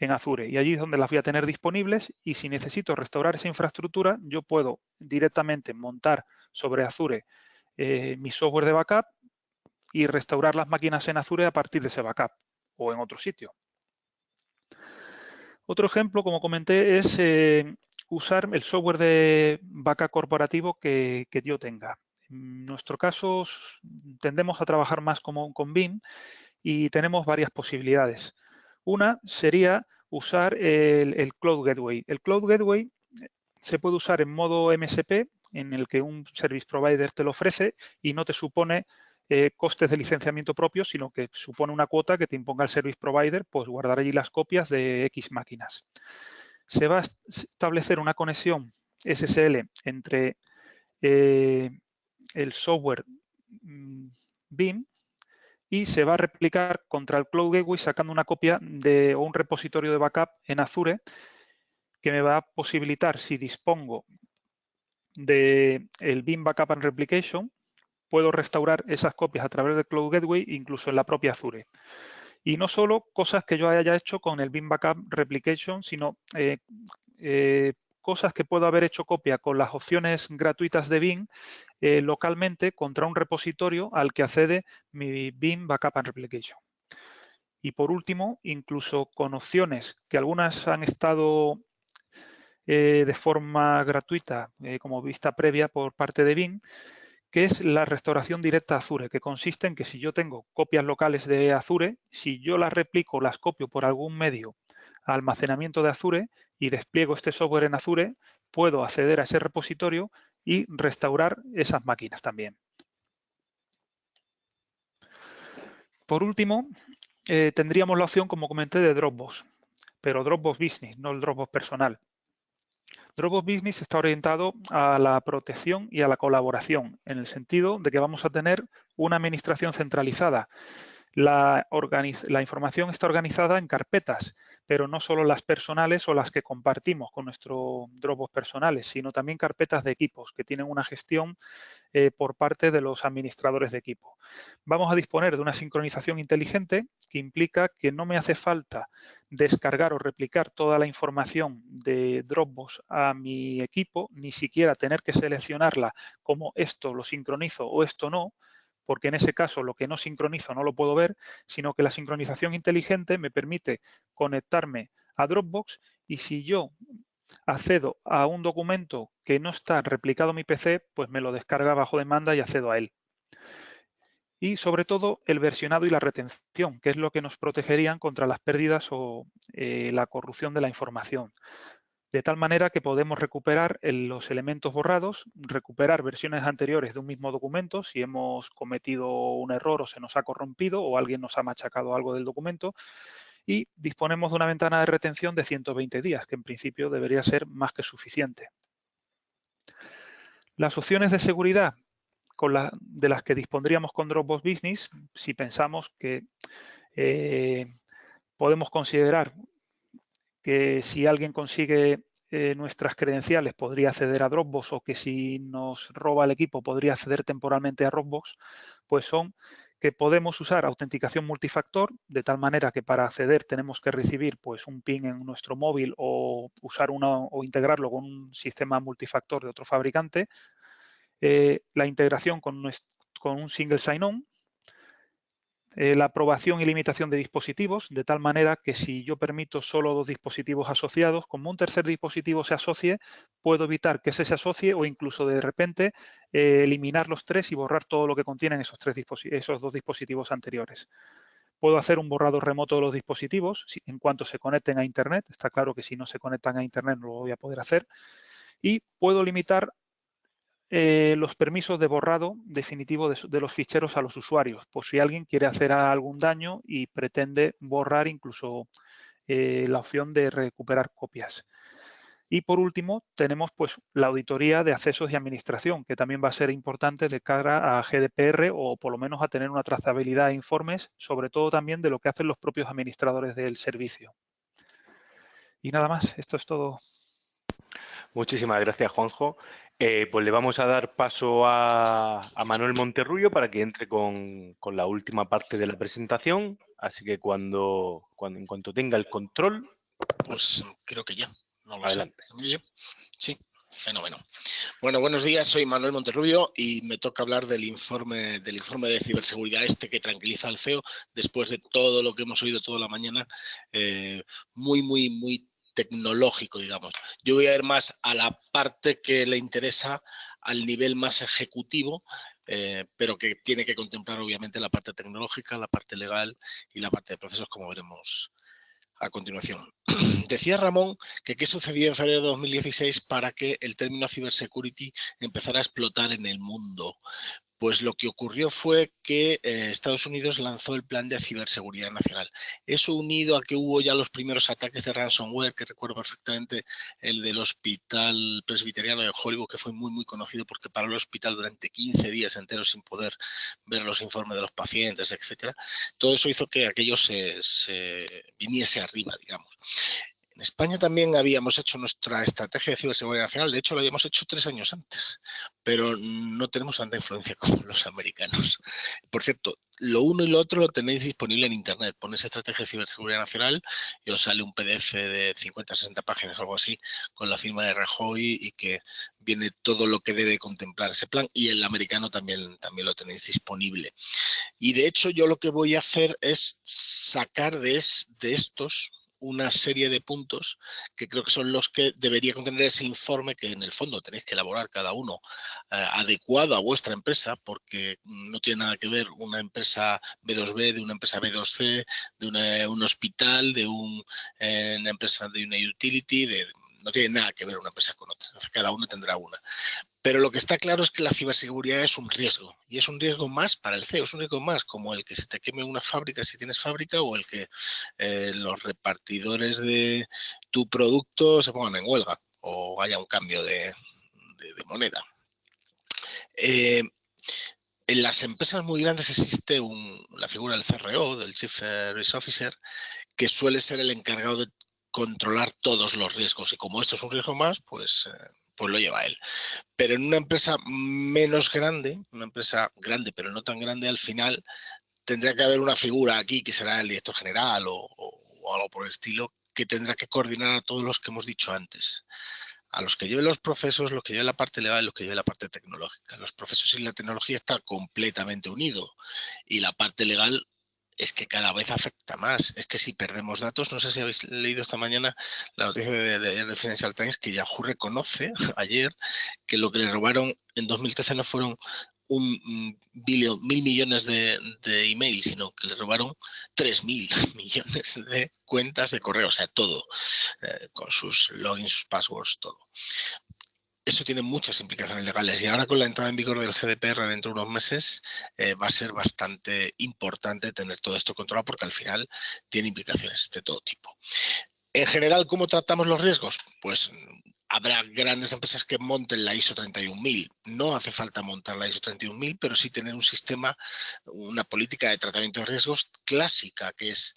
en Azure y allí es donde las voy a tener disponibles y si necesito restaurar esa infraestructura, yo puedo directamente montar sobre Azure mi software de backup y restaurar las máquinas en Azure a partir de ese backup o en otro sitio. Otro ejemplo, como comenté, es usar el software de backup corporativo que yo tenga. En nuestro caso, tendemos a trabajar más con Veeam y tenemos varias posibilidades. Una sería usar el Cloud Gateway. El Cloud Gateway se puede usar en modo MSP, en el que un service provider te lo ofrece y no te supone costes de licenciamiento propios, sino que supone una cuota que te imponga el service provider, pues guardar allí las copias de X máquinas. Se va a establecer una conexión SSL entre el software Veeam y se va a replicar contra el Cloud Gateway sacando una copia o un repositorio de backup en Azure que me va a posibilitar, si dispongo del Veeam Backup and Replication, puedo restaurar esas copias a través del Cloud Gateway, incluso en la propia Azure. Y no solo cosas que yo haya hecho con el Veeam Backup Replication, sino cosas que puedo haber hecho copia con las opciones gratuitas de Veeam localmente contra un repositorio al que accede mi Veeam Backup and Replication. Y por último, incluso con opciones que algunas han estado de forma gratuita como vista previa por parte de Veeam, que es la restauración directa a Azure, que consiste en que si yo tengo copias locales de Azure, si yo las replico, las copio por algún medio a almacenamiento de Azure y despliego este software en Azure, puedo acceder a ese repositorio y restaurar esas máquinas también. Por último, tendríamos la opción, como comenté, de Dropbox, pero Dropbox Business, no el Dropbox personal. Dropbox Business está orientado a la protección y a la colaboración, en el sentido de que vamos a tener una administración centralizada. La información está organizada en carpetas, pero no solo las personales o las que compartimos con nuestro Dropbox personales, sino también carpetas de equipos que tienen una gestión por parte de los administradores de equipo. Vamos a disponer de una sincronización inteligente que implica que no me hace falta descargar o replicar toda la información de Dropbox a mi equipo, ni siquiera tener que seleccionarla como esto lo sincronizo o esto no, porque en ese caso lo que no sincronizo no lo puedo ver, sino que la sincronización inteligente me permite conectarme a Dropbox y si yo accedo a un documento que no está replicado en mi PC, pues me lo descarga bajo demanda y accedo a él. Y sobre todo el versionado y la retención, que es lo que nos protegerían contra las pérdidas o la corrupción de la información. De tal manera que podemos recuperar los elementos borrados, recuperar versiones anteriores de un mismo documento si hemos cometido un error o se nos ha corrompido o alguien nos ha machacado algo del documento, y disponemos de una ventana de retención de 120 días, que en principio debería ser más que suficiente. Las opciones de seguridad de las que dispondríamos con Dropbox Business, si pensamos que podemos considerar que si alguien consigue nuestras credenciales podría acceder a Dropbox o que si nos roba el equipo podría acceder temporalmente a Dropbox, pues son que podemos usar autenticación multifactor, de tal manera que para acceder tenemos que recibir pues un PIN en nuestro móvil o usar o integrarlo con un sistema multifactor de otro fabricante, la integración con un single sign-on, la aprobación y limitación de dispositivos, de tal manera que si yo permito solo 2 dispositivos asociados, como un tercer dispositivo se asocie, puedo evitar que ese se asocie o incluso de repente eliminar los 3 y borrar todo lo que contienen esos 2 dispositivos anteriores. Puedo hacer un borrado remoto de los dispositivos en cuanto se conecten a Internet. Está claro que si no se conectan a Internet no lo voy a poder hacer. Y puedo limitar los permisos de borrado definitivo de los ficheros a los usuarios, por si alguien quiere hacer algún daño y pretende borrar incluso la opción de recuperar copias. Y por último, tenemos pues la auditoría de accesos y administración, que también va a ser importante de cara a GDPR o por lo menos a tener una trazabilidad de informes, sobre todo también de lo que hacen los propios administradores del servicio. Y nada más, esto es todo. Muchísimas gracias, Juanjo. Pues le vamos a dar paso a Manuel Monterrubio para que entre con la última parte de la presentación. Así que en cuanto tenga el control. Pues creo que ya. No lo adelante. sé. Sí, fenómeno. Bueno, buenos días. Soy Manuel Monterrubio y me toca hablar del informe de ciberseguridad que tranquiliza al CEO después de todo lo que hemos oído toda la mañana. Muy tecnológico, digamos. Yo voy a ir más a la parte que le interesa al nivel más ejecutivo, pero que tiene que contemplar obviamente la parte tecnológica, la parte legal y la parte de procesos, como veremos a continuación. Decía Ramón que qué sucedió en febrero de 2016 para que el término cybersecurity empezara a explotar en el mundo. Pues lo que ocurrió fue que Estados Unidos lanzó el Plan de Ciberseguridad Nacional. Eso unido a que hubo ya los primeros ataques de ransomware, que recuerdo perfectamente el del Hospital Presbiteriano de Hollywood, que fue muy conocido porque paró el hospital durante 15 días enteros sin poder ver los informes de los pacientes, etcétera. Todo eso hizo que aquello se viniese arriba, digamos. En España también habíamos hecho nuestra estrategia de ciberseguridad nacional, de hecho lo habíamos hecho 3 años antes, pero no tenemos tanta influencia como los americanos. Por cierto, lo uno y lo otro lo tenéis disponible en internet, ponéis estrategia de ciberseguridad nacional y os sale un PDF de 50-60 páginas o algo así con la firma de Rajoy y que viene todo lo que debe contemplar ese plan, y el americano también lo tenéis disponible. Y de hecho yo lo que voy a hacer es sacar de estos una serie de puntos que creo que son los que debería contener ese informe, que en el fondo tenéis que elaborar cada uno adecuado a vuestra empresa, porque no tiene nada que ver una empresa B2B de una empresa B2C, de un hospital, de una empresa de una utility, no tiene nada que ver una empresa con otra. Entonces, cada uno tendrá una. Pero lo que está claro es que la ciberseguridad es un riesgo, y es un riesgo más para el CEO, es un riesgo más como el que se te queme una fábrica si tienes fábrica, o el que los repartidores de tu producto se pongan en huelga o haya un cambio de moneda. En las empresas muy grandes existe la figura del CRO, del Chief Risk Officer, que suele ser el encargado de controlar todos los riesgos, y como esto es un riesgo más, pues lo lleva él. Pero en una empresa menos grande, una empresa grande pero no tan grande, al final tendrá que haber una figura aquí que será el director general o algo por el estilo, que tendrá que coordinar a todos los que hemos dicho antes. A los que lleven los procesos, los que lleven la parte legal, los que lleven la parte tecnológica. Los procesos y la tecnología están completamente unidos, y la parte legal es que cada vez afecta más. Es que si perdemos datos, no sé si habéis leído esta mañana la noticia de Financial Times, que Yahoo reconoce ayer que lo que le robaron en 2013 no fueron 1.000 millones de emails, sino que le robaron 3.000 millones de cuentas de correo, o sea, todo, con sus logins, sus passwords, todo. Eso tiene muchas implicaciones legales, y ahora con la entrada en vigor del GDPR dentro de unos meses va a ser bastante importante tener todo esto controlado, porque al final tiene implicaciones de todo tipo. En general, ¿cómo tratamos los riesgos? Pues habrá grandes empresas que monten la ISO 31000. No hace falta montar la ISO 31000, pero sí tener un sistema, una política de tratamiento de riesgos clásica, que es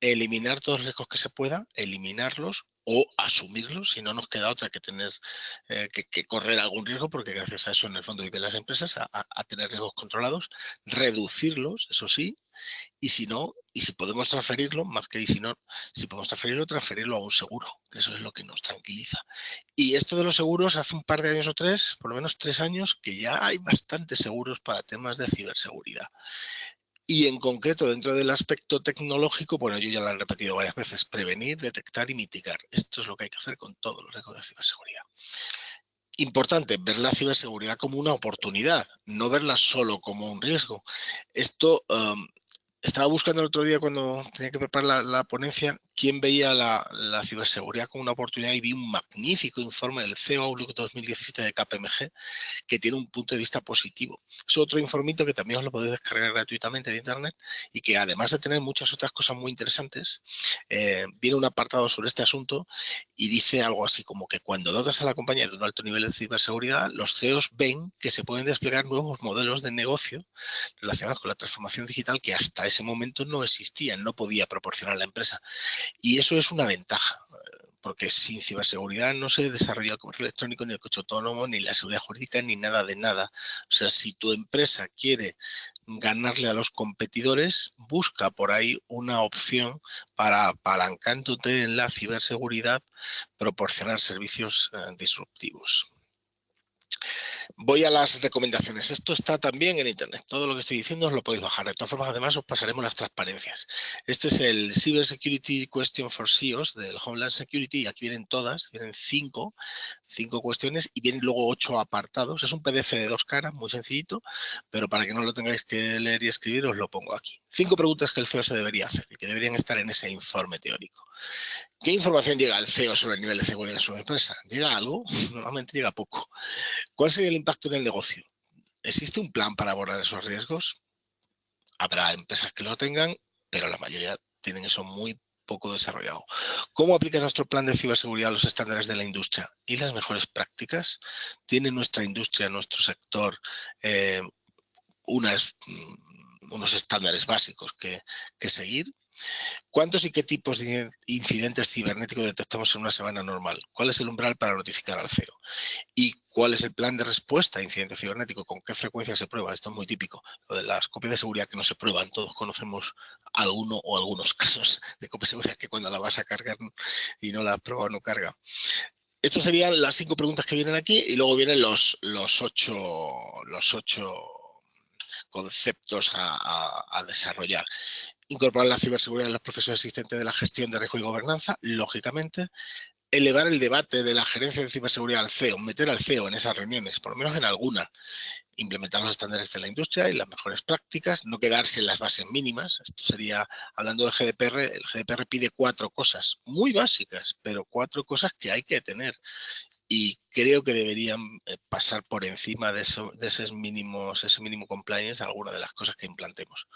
eliminar todos los riesgos que se puedan, eliminarlos o asumirlos, si no nos queda otra que tener que correr algún riesgo, porque gracias a eso en el fondo viven las empresas, a tener riesgos controlados, reducirlos, eso sí, y si no, y si podemos transferirlo, más que y si no, si podemos transferirlo a un seguro, que eso es lo que nos tranquiliza. Y esto de los seguros, hace un par de años o tres, por lo menos 3 años, que ya hay bastantes seguros para temas de ciberseguridad. Y en concreto, dentro del aspecto tecnológico, bueno, yo ya lo he repetido varias veces: prevenir, detectar y mitigar. Esto es lo que hay que hacer con todos los riesgos de ciberseguridad. Importante, ver la ciberseguridad como una oportunidad, no verla solo como un riesgo. Esto estaba buscando el otro día, cuando tenía que preparar la ponencia, quién veía la ciberseguridad como una oportunidad, y vi un magnífico informe del CEO Outlook 2017 de KPMG, que tiene un punto de vista positivo. Es otro informito que también os lo podéis descargar gratuitamente de internet, y que además de tener muchas otras cosas muy interesantes, viene un apartado sobre este asunto y dice algo así como que cuando dotas a la compañía de un alto nivel de ciberseguridad, los CEOs ven que se pueden desplegar nuevos modelos de negocio relacionados con la transformación digital que hasta ese momento no existían, no podía proporcionar la empresa. Y eso es una ventaja, porque sin ciberseguridad no se desarrolla el comercio electrónico, ni el coche autónomo, ni la seguridad jurídica, ni nada de nada. O sea, si tu empresa quiere ganarle a los competidores, busca por ahí una opción para, apalancándote en la ciberseguridad, proporcionar servicios disruptivos. Voy a las recomendaciones. Esto está también en internet. Todo lo que estoy diciendo os lo podéis bajar. De todas formas, además, os pasaremos las transparencias. Este es el Cyber Security Question for CEOs del Homeland Security, y aquí vienen todas, vienen 5 cuestiones, y vienen luego 8 apartados. Es un PDF de 2 caras, muy sencillito, pero para que no lo tengáis que leer y escribir, os lo pongo aquí. 5 preguntas que el CEO se debería hacer y que deberían estar en ese informe teórico. ¿Qué información llega al CEO sobre el nivel de seguridad de su empresa? ¿Llega algo? Normalmente llega poco. ¿Cuál sería el impacto en el negocio? ¿Existe un plan para abordar esos riesgos? Habrá empresas que lo tengan, pero la mayoría tienen eso muy poco desarrollado. ¿Cómo aplica nuestro plan de ciberseguridad a los estándares de la industria y las mejores prácticas? ¿Tiene nuestra industria, nuestro sector, unos estándares básicos que seguir? ¿Cuántos y qué tipos de incidentes cibernéticos detectamos en una semana normal? ¿Cuál es el umbral para notificar al CEO? ¿Y cuál es el plan de respuesta a incidente cibernético? ¿Con qué frecuencia se prueba? Esto es muy típico, lo de las copias de seguridad que no se prueban. Todos conocemos alguno o algunos casos de copia de seguridad que cuando la vas a cargar y no la has probado no carga. Estas serían las 5 preguntas que vienen aquí, y luego vienen los 8 conceptos a desarrollar. Incorporar la ciberseguridad en los procesos existentes de la gestión de riesgo y gobernanza, lógicamente. Elevar el debate de la gerencia de ciberseguridad al CEO, meter al CEO en esas reuniones, por lo menos en alguna. Implementar los estándares de la industria y las mejores prácticas, no quedarse en las bases mínimas. Esto sería, hablando del GDPR, el GDPR pide 4 cosas muy básicas, pero 4 cosas que hay que tener. y creo que deberían pasar por encima de ese mínimo compliance alguna de las cosas que implantemos.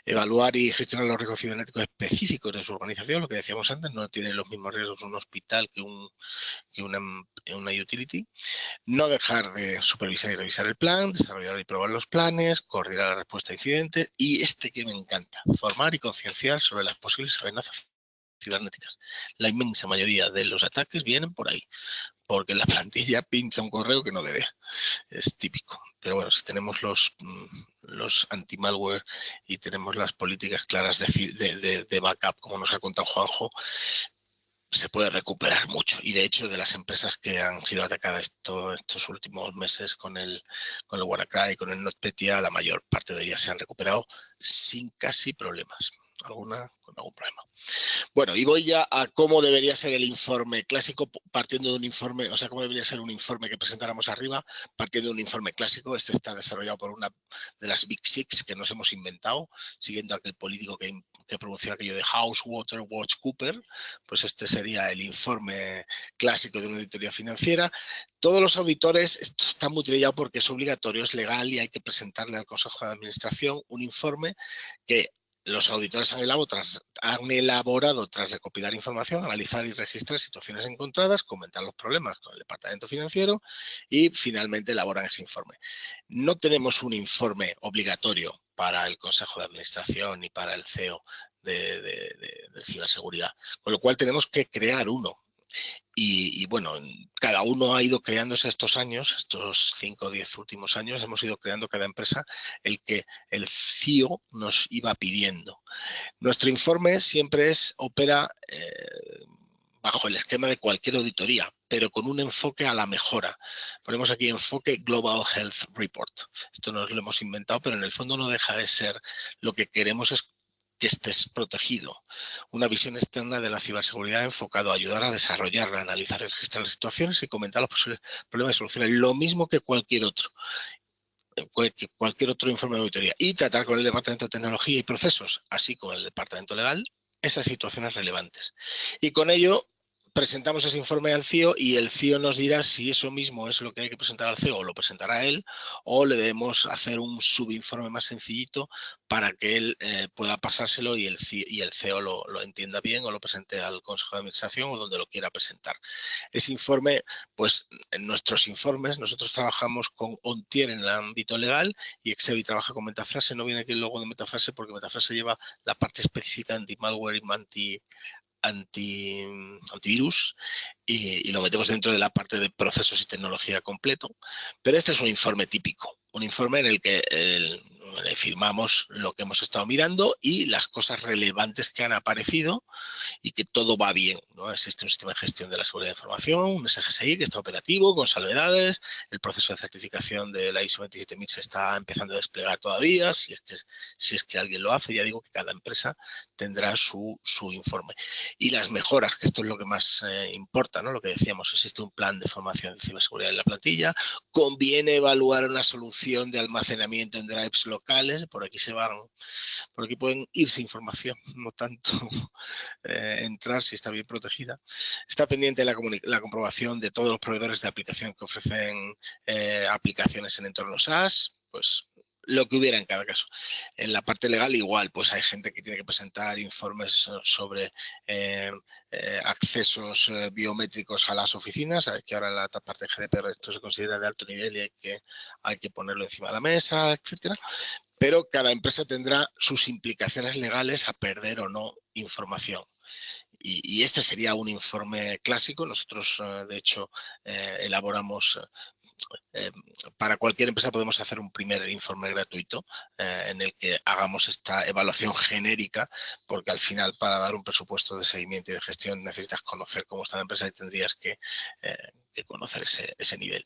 Evaluar y gestionar los riesgos cibernéticos específicos de su organización, lo que decíamos antes, no tiene los mismos riesgos un hospital que una utility. No dejar de supervisar y revisar el plan, desarrollar y probar los planes, coordinar la respuesta a incidentes y que me encanta, formar y concienciar sobre las posibles amenazas cibernéticas. La inmensa mayoría de los ataques vienen por ahí, porque la plantilla pincha un correo que no debe. Es típico. Pero bueno, si tenemos los anti-malware y tenemos las políticas claras de backup, como nos ha contado Juanjo, se puede recuperar mucho. Y de hecho, de las empresas que han sido atacadas estos últimos meses con el WannaCry y con el NotPetya, la mayor parte de ellas se han recuperado sin casi problemas. Alguna con algún problema. Bueno, y voy ya a cómo debería ser el informe clásico, partiendo de un informe, o sea, cómo debería ser un informe que presentáramos arriba, partiendo de un informe clásico. Este está desarrollado por una de las Big Six que nos hemos inventado, siguiendo aquel político que pronunció aquello de House, Water, Watch, Cooper. Pues este sería el informe clásico de una auditoría financiera. Todos los auditores, esto está muy trillado porque es obligatorio, es legal y hay que presentarle al Consejo de Administración un informe que los auditores han elaborado tras recopilar información, analizar y registrar situaciones encontradas, comentar los problemas con el departamento financiero y finalmente elaboran ese informe. No tenemos un informe obligatorio para el Consejo de Administración ni para el CEO de ciberseguridad, con lo cual tenemos que crear uno. Y bueno, cada uno ha ido creándose estos años, estos 5 o 10 últimos años, hemos ido creando cada empresa el que el CIO nos iba pidiendo. Nuestro informe siempre opera bajo el esquema de cualquier auditoría, pero con un enfoque a la mejora. Ponemos aquí enfoque Global Health Report. Esto nos lo hemos inventado, pero en el fondo no deja de ser, lo que queremos es que estés protegido. Una visión externa de la ciberseguridad enfocado a ayudar a desarrollarla, analizar y registrar las situaciones y comentar los posibles problemas y soluciones. Lo mismo que cualquier otro informe de auditoría. Y tratar con el Departamento de Tecnología y Procesos, así como el Departamento Legal, esas situaciones relevantes. Y con ello presentamos ese informe al CIO y el CIO nos dirá si eso mismo es lo que hay que presentar al CEO o lo presentará él o le debemos hacer un subinforme más sencillito para que él pueda pasárselo y el CEO lo entienda bien o lo presente al Consejo de Administración o donde lo quiera presentar. Ese informe, pues en nuestros informes nosotros trabajamos con Ontier en el ámbito legal y Exevi trabaja con Metafrase. No viene aquí el logo de Metafrase porque Metafrase lleva la parte específica anti-malware y antivirus y lo metemos dentro de la parte de procesos y tecnología completo. Pero este es un informe típico, un informe en el que firmamos lo que hemos estado mirando y las cosas relevantes que han aparecido y que todo va bien, ¿no? Existe un sistema de gestión de la seguridad de información, un SGSI que está operativo con salvedades, el proceso de certificación de la ISO 27000 se está empezando a desplegar todavía, si es que alguien lo hace. Ya digo que cada empresa tendrá su informe. Y las mejoras, que esto es lo que más importa, ¿no? Lo que decíamos, existe un plan de formación de ciberseguridad en la plantilla, conviene evaluar una solución de almacenamiento en drives locales, por aquí pueden irse información, no tanto entrar si está bien protegida. Está pendiente la comprobación de todos los proveedores de aplicación que ofrecen aplicaciones en entornos SaaS, pues lo que hubiera en cada caso. En la parte legal igual, pues hay gente que tiene que presentar informes sobre accesos biométricos a las oficinas. Sabes que ahora en la parte de GDPR esto se considera de alto nivel y hay que ponerlo encima de la mesa, etcétera. Pero cada empresa tendrá sus implicaciones legales a perder o no información. Y este sería un informe clásico. Nosotros, de hecho, elaboramos para cualquier empresa podemos hacer un primer informe gratuito en el que hagamos esta evaluación genérica, porque al final para dar un presupuesto de seguimiento y de gestión necesitas conocer cómo está la empresa y tendrías que conocer ese nivel.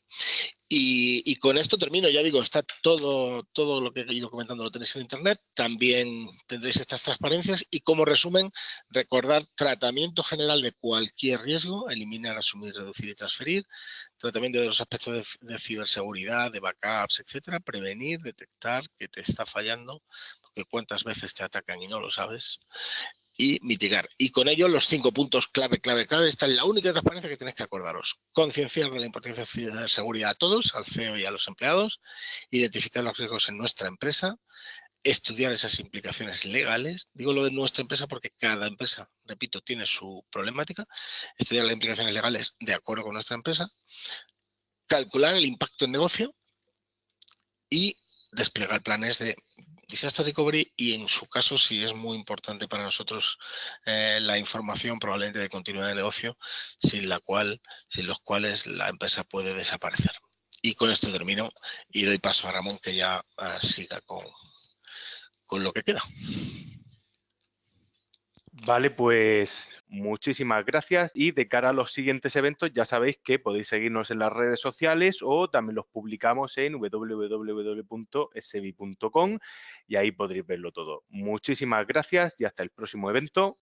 Y con esto termino. Ya digo, está todo lo que he ido comentando lo tenéis en internet. También tendréis estas transparencias y como resumen, recordar tratamiento general de cualquier riesgo, eliminar, asumir, reducir y transferir, tratamiento de los aspectos de ciberseguridad, de backups, etcétera, prevenir, detectar que te está fallando, porque cuántas veces te atacan y no lo sabes. y mitigar. Y con ello los 5 puntos clave. Esta es la única transparencia que tenéis que acordaros. Concienciar de la importancia de la seguridad a todos, al CEO y a los empleados, identificar los riesgos en nuestra empresa, estudiar esas implicaciones legales. Digo lo de nuestra empresa porque cada empresa, repito, tiene su problemática. Estudiar las implicaciones legales de acuerdo con nuestra empresa, calcular el impacto en negocio y desplegar planes de disaster recovery y, en su caso, si es muy importante para nosotros, la información probablemente de continuidad de negocio, sin los cuales la empresa puede desaparecer. Y con esto termino y doy paso a Ramón, que ya siga con lo que queda. Vale, pues muchísimas gracias, y de cara a los siguientes eventos ya sabéis que podéis seguirnos en las redes sociales o también los publicamos en www.sbi.com y ahí podréis verlo todo. Muchísimas gracias y hasta el próximo evento.